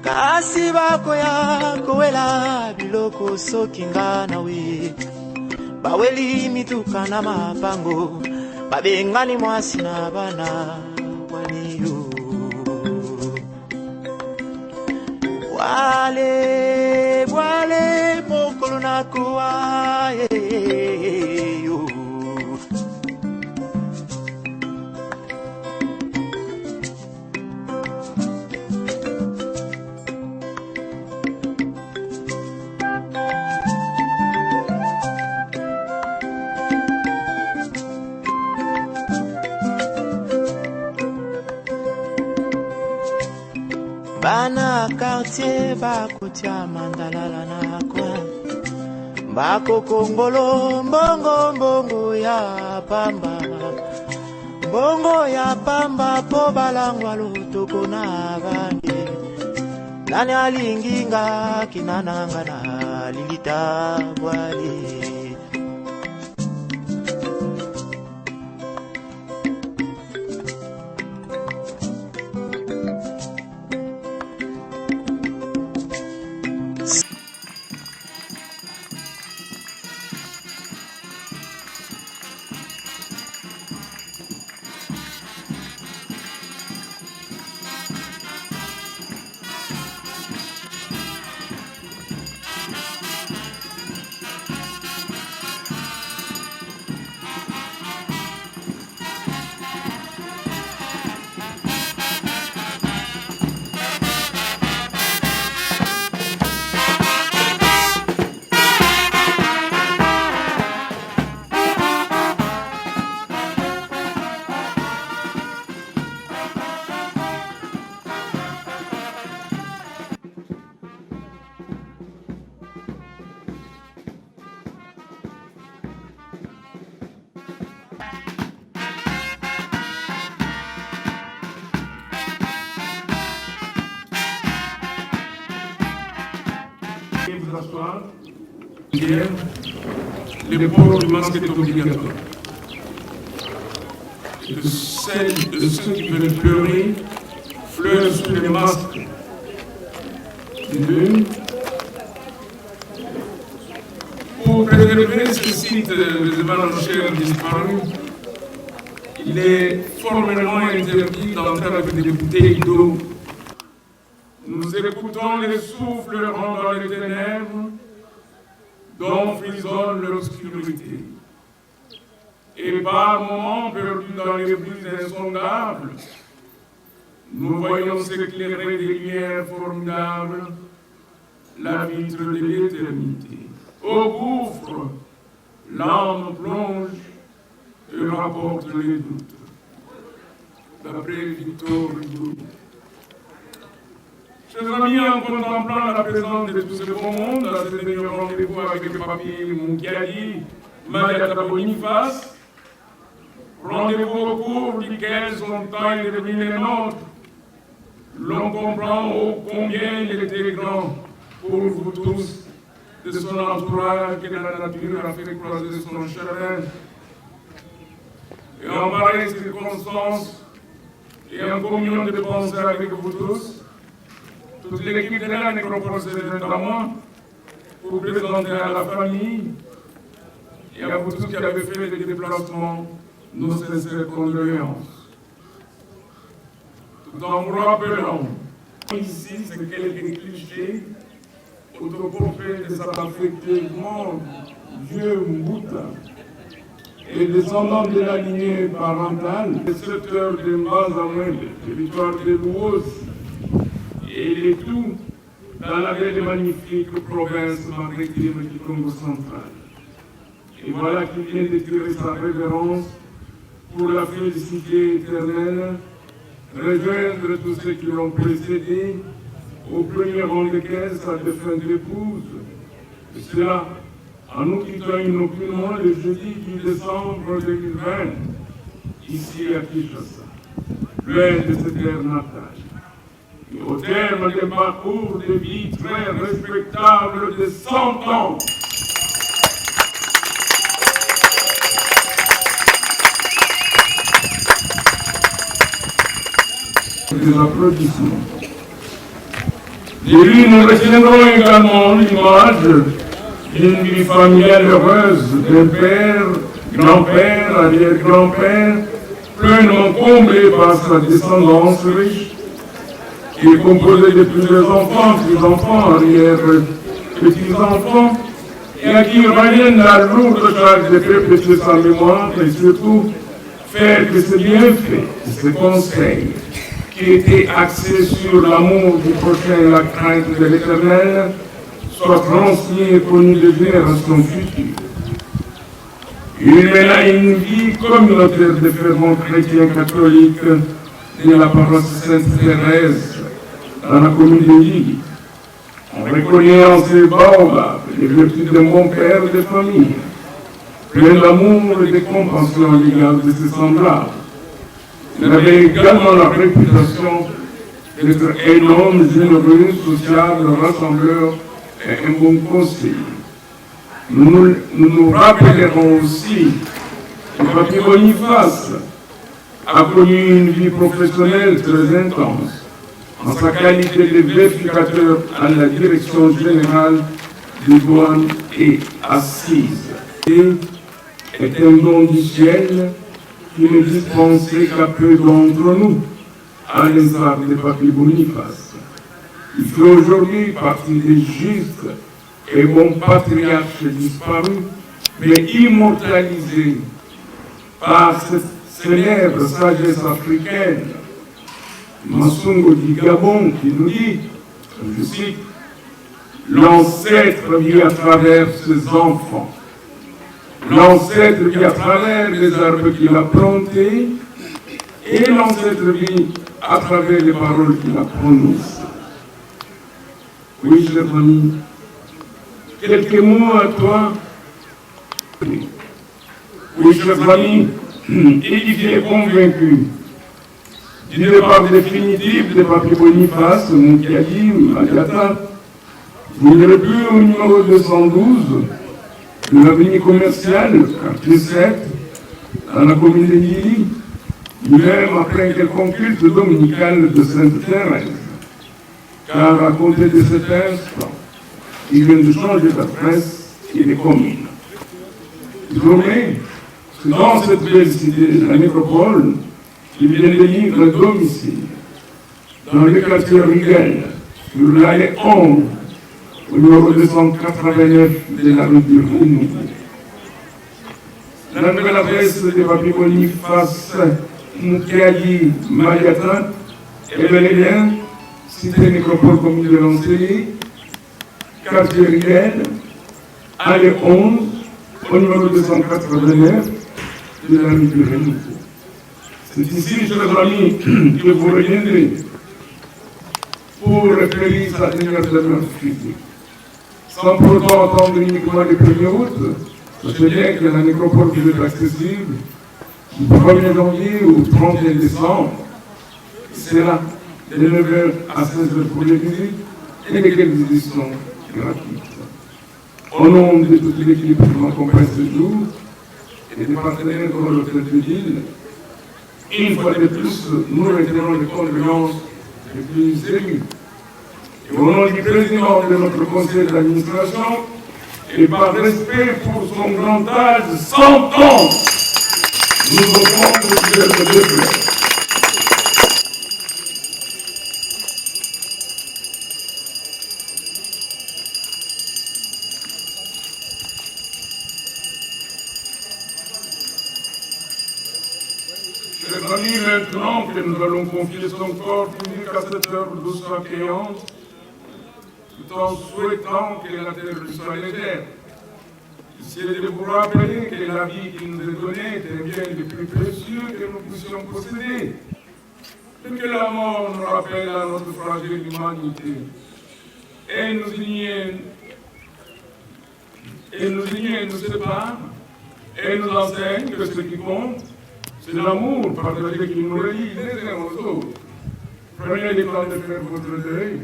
kasi bakoya kowela biloko sokinga nawe baweli mituka na mapango babengani mwasi na bana waniyo wale wale mokolo nakuwa yo bana quartier bakotia mandalala na kwa bako kongolo mbongo mbongo ya pamba po balangwa lotoko na bande nani alinginga kinananga na lilita bwali Le port du masque est obligatoire. Et de ceux qui veulent pleurer, pleurent sous les masques. Pour préserver ce site des évangéliques disparus, il est formellement interdit d'entrer avec des bouteilles d'eau. Nous écoutons les souffles errant dans les ténèbres, dont frissonne l'obscurité. Et par moments perdus dans les bruits insondables, nous voyons s'éclairer des lumières formidables, la vitre de l'éternité. Au gouffre, l'âme plonge et rapporte les doutes. D'après Victor Hugo. Chers amis, en contemplant la présence de tout ce beau monde, à ce dernier rendez-vous avec le papier Moukiadi, Mariata Boniface, rendez-vous au cours duquel son temps est devenu les nôtres, l'on comprend ô combien il était grand pour vous tous, de son entourage que la nature a fait croiser son chemin. Et en pareille circonstance, et en communion de pensée avec vous tous, toute l'équipe de la nécropole se joint à moi pour présenter à la famille et à vous tous qui avez fait le déplacement nos sincères condoléances. tout en vous rappelant ici ce quelques clichés autoportés de sa affectivement vieux Mbouta et descendant de la lignée parentale, le secteur de Mbazamwele, territoire de Louos, et le tout dans la belle et magnifique province maritime du Congo central. Et voilà qu'il vient de tirer sa révérence pour la félicité éternelle, rejoindre tous ceux qui l'ont précédé, au premier rang desquels sa défunte épouse. Et cela, en nous quittant inoculement le jeudi 10 décembre 2020, ici à Kinshasa, loin de cette terre natale. Et au terme d'un parcours de vie très respectable de 100 ans, des applaudissements. De lui, nous retiendrons également l'image d'une vie familiale heureuse, d'un père, grand-père, arrière-grand-père, pleinement comblé par sa descendance riche, qui est composée de plusieurs enfants, petits-enfants, arrière-petits-enfants, et à qui revienne la lourde charge de perpétuer sa mémoire et surtout faire que ce bienfait, ce conseil, qui était axé sur l'amour du prochain et la crainte de l'Éternel, soit transmis et connu des générations futures. Il mèna une vie communautaire de fervents chrétiens catholiques de la paroisse Sainte-Thérèse dans la commune de Lille. On reconnaît en ces baobabs les vertus d'un bon père de famille, plein d'amour et de compassion à l'égard de ses semblables. Il avait également la réputation d'être un homme généreux, sociable, rassembleur et un bon conseiller. Nous rappellerons aussi que Papi Boniface a connu une vie professionnelle très intense en sa qualité de vérificateur à la direction générale des douanes et assises. Et est un don du ciel qui ne dispensait qu'à peu d'entre nous, à l'instar de Papi Boniface. Il fait aujourd'hui partie des justes et bons patriarches disparus, mais immortalisés par cette célèbre sagesse africaine, Massungo du Gabon, qui nous dit, je cite, l'ancêtre vit à travers ses enfants. L'ancêtre vit à travers les arbres qu'il a plantés et l'ancêtre vit à travers les paroles qu'il a prononcées. Oui, chers amis, quelques mots à toi. Oui, chers amis, édifiés et convaincus du départ définitif de Papi Boniface, Mukiadi, Madiata, vous n'irez plus au numéro 212 de l'avenue commerciale, quartier 7, dans la commune de Lille, même après quelques culte dominical de Sainte-Thérèse. Car à compter de cet instant, il vient de changer d'adresse et de commune. Désormais, c'est dans cette belle cité de la métropole qu'il vient de livre un domicile, dans le quartier Rigel, sur l'allée 11, au numéro 289 de la rue du Renouveau. La nouvelle adresse de Papi Boniface Mukiadi Madiata est bel et bien cité nécropole commune de l'Ancelli, quartier Rigel, allée 11, au numéro 289 de la rue du Renouveau. C'est ici, chers amis, que vous reviendrez pour recueillir sa dernière demeure physique. Sans pour autant attendre uniquement le 1er août, sachez bien que la nécropole peut être accessible du 1er janvier au 31 décembre. C'est là, de 9h à 16h pour les visites et les quelques éditions gratuites. Au nom de toute l'équipe qui m'accompagne ce jour et des partenaires dans l'hôtel de Lille, une fois de plus, nous retirons les condoléances les plus émues. Et au nom du président de notre conseil d'administration, et par respect pour son grand âge, 100 ans, nous offrons le ciel de Dieu. C'est à lui maintenant que nous allons confier son corps physique à cette heure doucement accueillante, tout en souhaitant que la terre lui soit légère. C'est de vous rappeler que la vie qui nous est donnée est un bien le plus précieux que nous puissions posséder. Et que la mort nous rappelle à notre fragile humanité. Et nous unis et nous sépare, et nous enseigne que ce qui compte, c'est l'amour partagé qui nous relie les uns aux autres. Prenez le temps de faire votre deuil,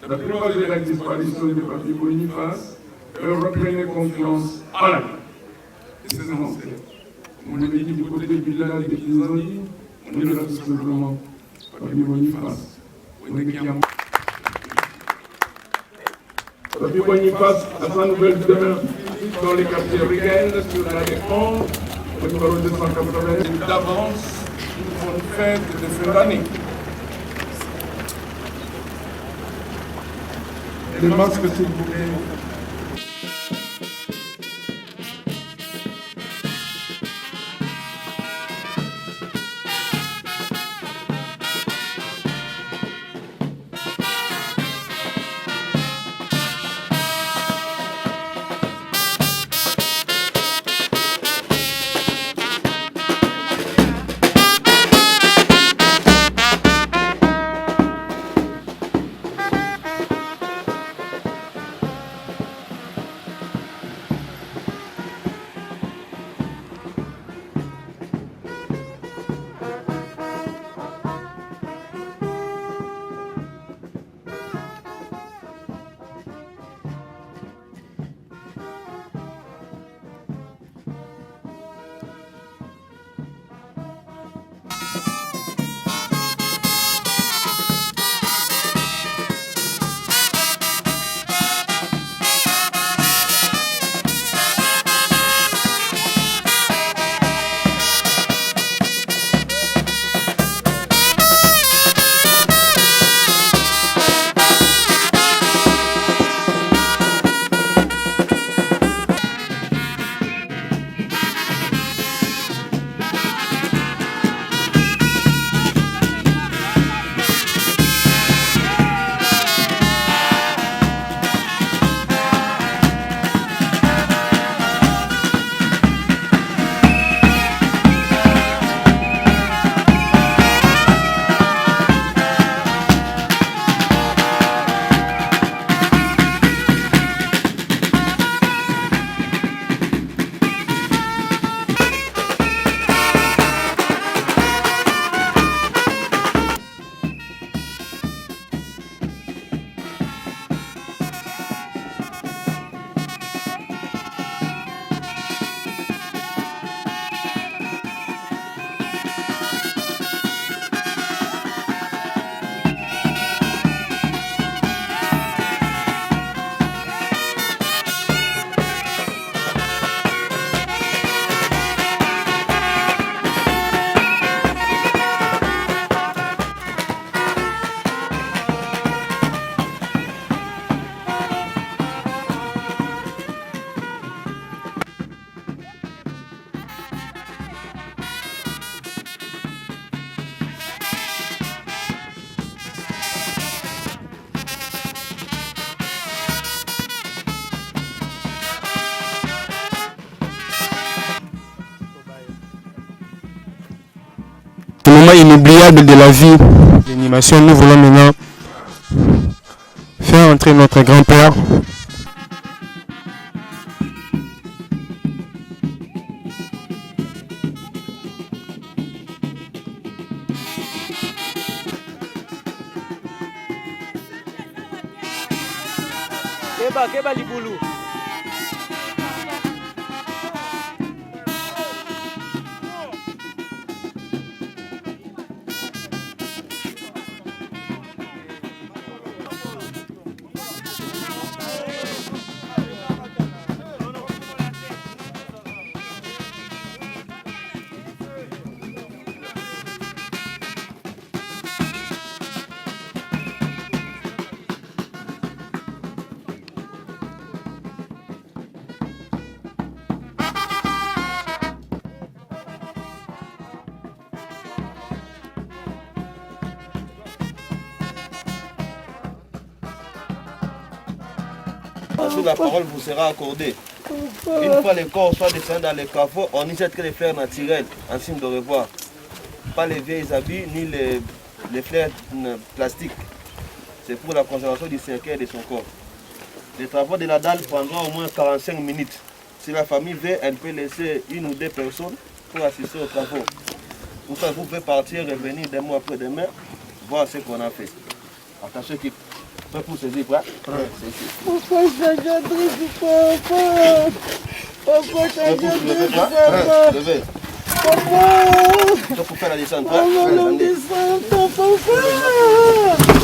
d'apprivoiser la disparition de Papi Boniface, et reprenez confiance à la vie. Et c'est essentiel. On est dit du côté du village de Kinzani, on est là tout simplement. Papi Boniface, on est qui a... Papi Boniface a sa nouvelle demeure dans les quartiers Rigel, sur la Défense, au numéro 280 d'avance, pour une fête de fin d'année. Et les masques, s'il vous plaît. Le moment inoubliable de la vie d'animation, nous voulons maintenant faire entrer notre grand-père. Keba Libulu. sûr la parole vous sera accordée. Une fois les corps soit descendus dans les caveaux, on y jette que les fleurs naturelles en signe de revoir. Pas les vieilles habits ni les fleurs plastiques. C'est pour la conservation du cercueil de son corps. Les travaux de la dalle prendront au moins 45 minutes. Si la famille veut, elle peut laisser 1 ou 2 personnes pour assister aux travaux. Pour ça, vous pouvez partir, revenir des mois après demain, voir ce qu'on a fait. Attention qui peut pour saisir, quoi. Pourquoi ça j'adresse du papa? Pourquoi ça j'adresse du papa? Levez. Papa! Donc, pour faire la descente, Oh non, descente, papa!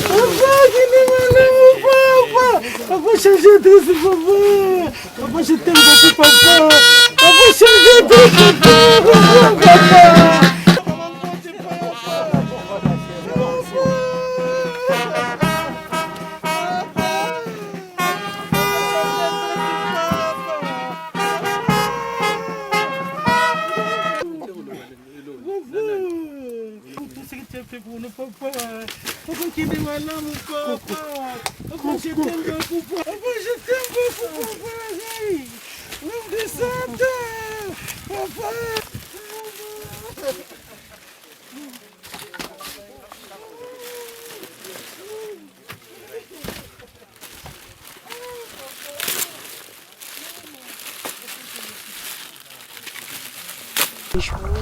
Papa, qu'il est malin, papa! Papa, changer d'adresse, papa! Papa, je t'aime beaucoup, papa! Papa, changer d'adresse, papa! Pour nous, papa. Papa qui est malade, mon papa. Papa, je t'aime beaucoup, papa. Papa, je t'aime beaucoup, papa. Nous descendons, papa.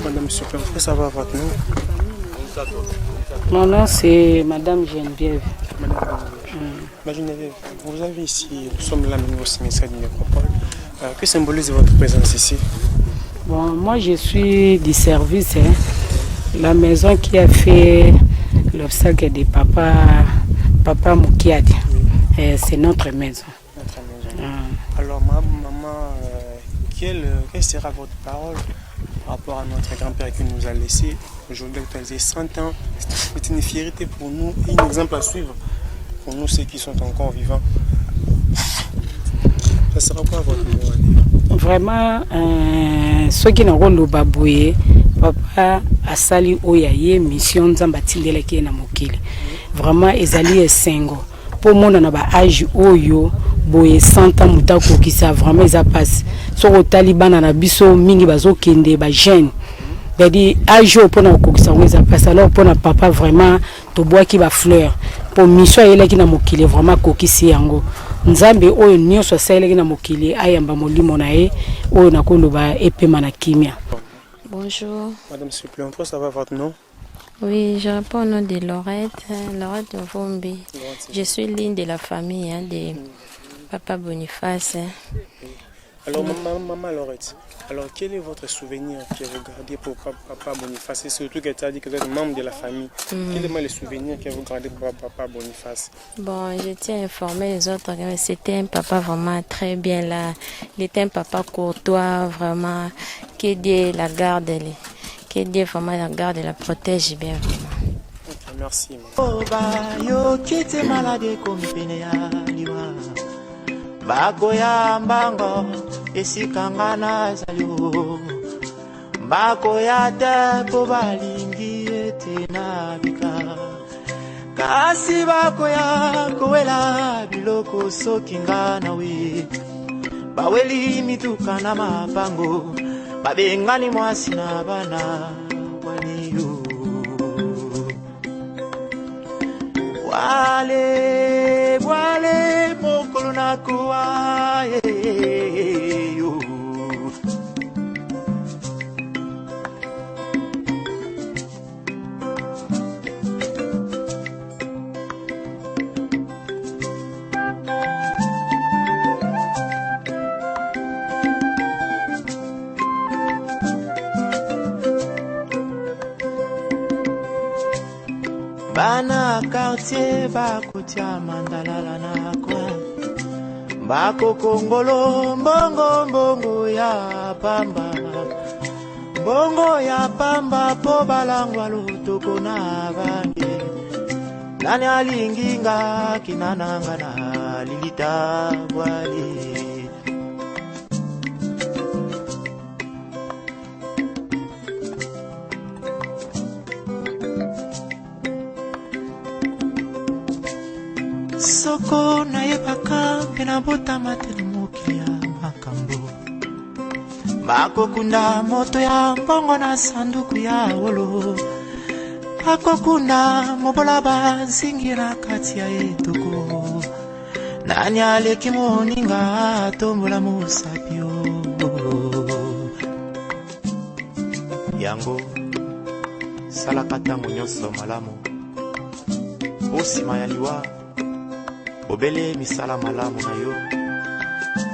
Madame Super, ça va votre nom? Mon nom c'est Madame Geneviève. Madame Geneviève, vous avez ici, nous sommes là au cimetière de Nécropole. Que symbolise votre présence ici? Bon, moi je suis du service, hein. La maison qui a fait l'obstacle de Papa Mukiadi. C'est notre maison. Notre maison. Alors maman, quelle sera votre parole par rapport à notre grand-père qui nous a laissé aujourd'hui actualisé 100 ans? C'est une fierté pour nous et un exemple à suivre pour nous ceux qui sont encore vivants. Ça sera quoi votre mot à dire? Vraiment, ceux qui n'ont pas le baboué, papa a sali oyaye mission nzambatindela qui est na mokili. Vraiment, ezali esengo. Pour moi, on a ba âge oyo boye 100 ans mutako qui ça vraiment ils a passé. So au Taliban na biso mingi bazo kende ba jeune. C'est-à-dire âge au pona ko ça ils a passé alors pour papa vraiment to bois qui ba fleur. Pour mission ele qui na mokili vraiment kokisi yango. Nzambe oyo nyonso sele qui na mokili ayamba molimo na ye oyo nakoloba epema na kimia. Bonjour. Madame suppléante, ça va votre nom? Oui, je réponds au nom de Laurette Vombi. Je suis l'une de la famille de Papa Boniface. Alors, maman Laurette, alors quel est votre souvenir que vous gardez pour Papa Boniface? Et surtout que tu as dit que vous êtes membre de la famille. Quel est le souvenir que vous gardez pour Papa Boniface? Bon, je tiens à informer les autres que c'était un papa vraiment très bien là. Il était un papa courtois, vraiment. Que Dieu la garde. Que Dieu vraiment la garde et la protège bien. Merci. Bakoya mbango esikangana zalio bakoya te po balingi etena bika kasi bakoya kowela biloko sokinga nawe baweli mituka na mapango babengani mwasi na bana waliyo wale wale mokolo nakuwa yo bana quartier bakotia mandalala na kwa bako kongolo mbongo ya pamba po balangwa lutoko na bange nani alinginga kinananga na lilita bwali soko na yepaka enabotama te na mokili ya makambo bakokunda moto ya mbongo na sanduku ya wolo bakokunda mobola bazingi na kati ya etoko nani aleki moninga tombola mosapi yango salaka ntango nyonso malamu osima ya liwa obele misala malamu na yo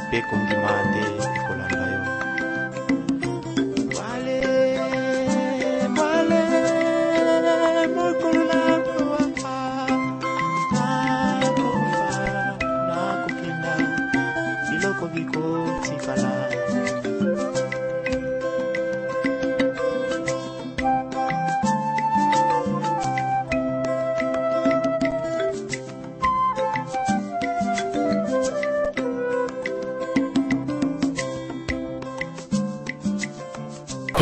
mpe kondima nde ekolanda yo mokolo nakoaka nakofa nakokenda biloko bikotikala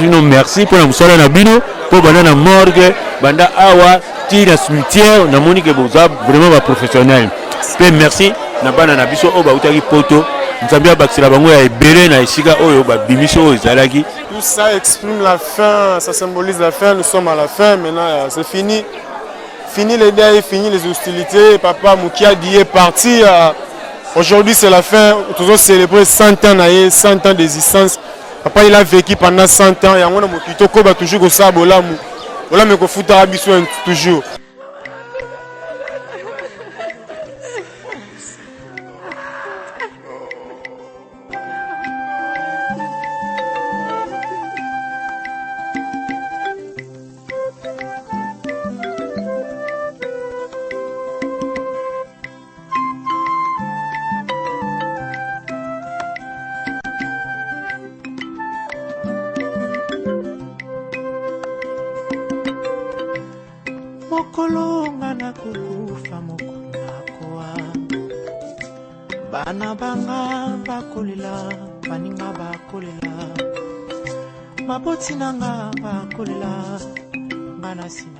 Nous merci pour la moussala na bino pour banana morgue banda awa ti na cimetière na moni que vous vraiment ba professionnel. Pe merci na bana na biso o ba utaki poto nzambia bakisila bango ya ebele na esika oyo ba bimiso oyo ezalaki. Tout ça exprime la fin, ça symbolise la fin, nous sommes à la fin maintenant, c'est fini. Fini les deuils, fini les hostilités, papa Mukiadi est parti. Aujourd'hui c'est la fin, nous avons célébré 100 ans, 100 ans d'existence. Papa il a vécu pendant 100 ans et on a toujours au sable là, on a toujours. mokolonga na kukufa mokolo nakoa bana banga bakolela baninga bakolela maboti nanga bakolela ngana sina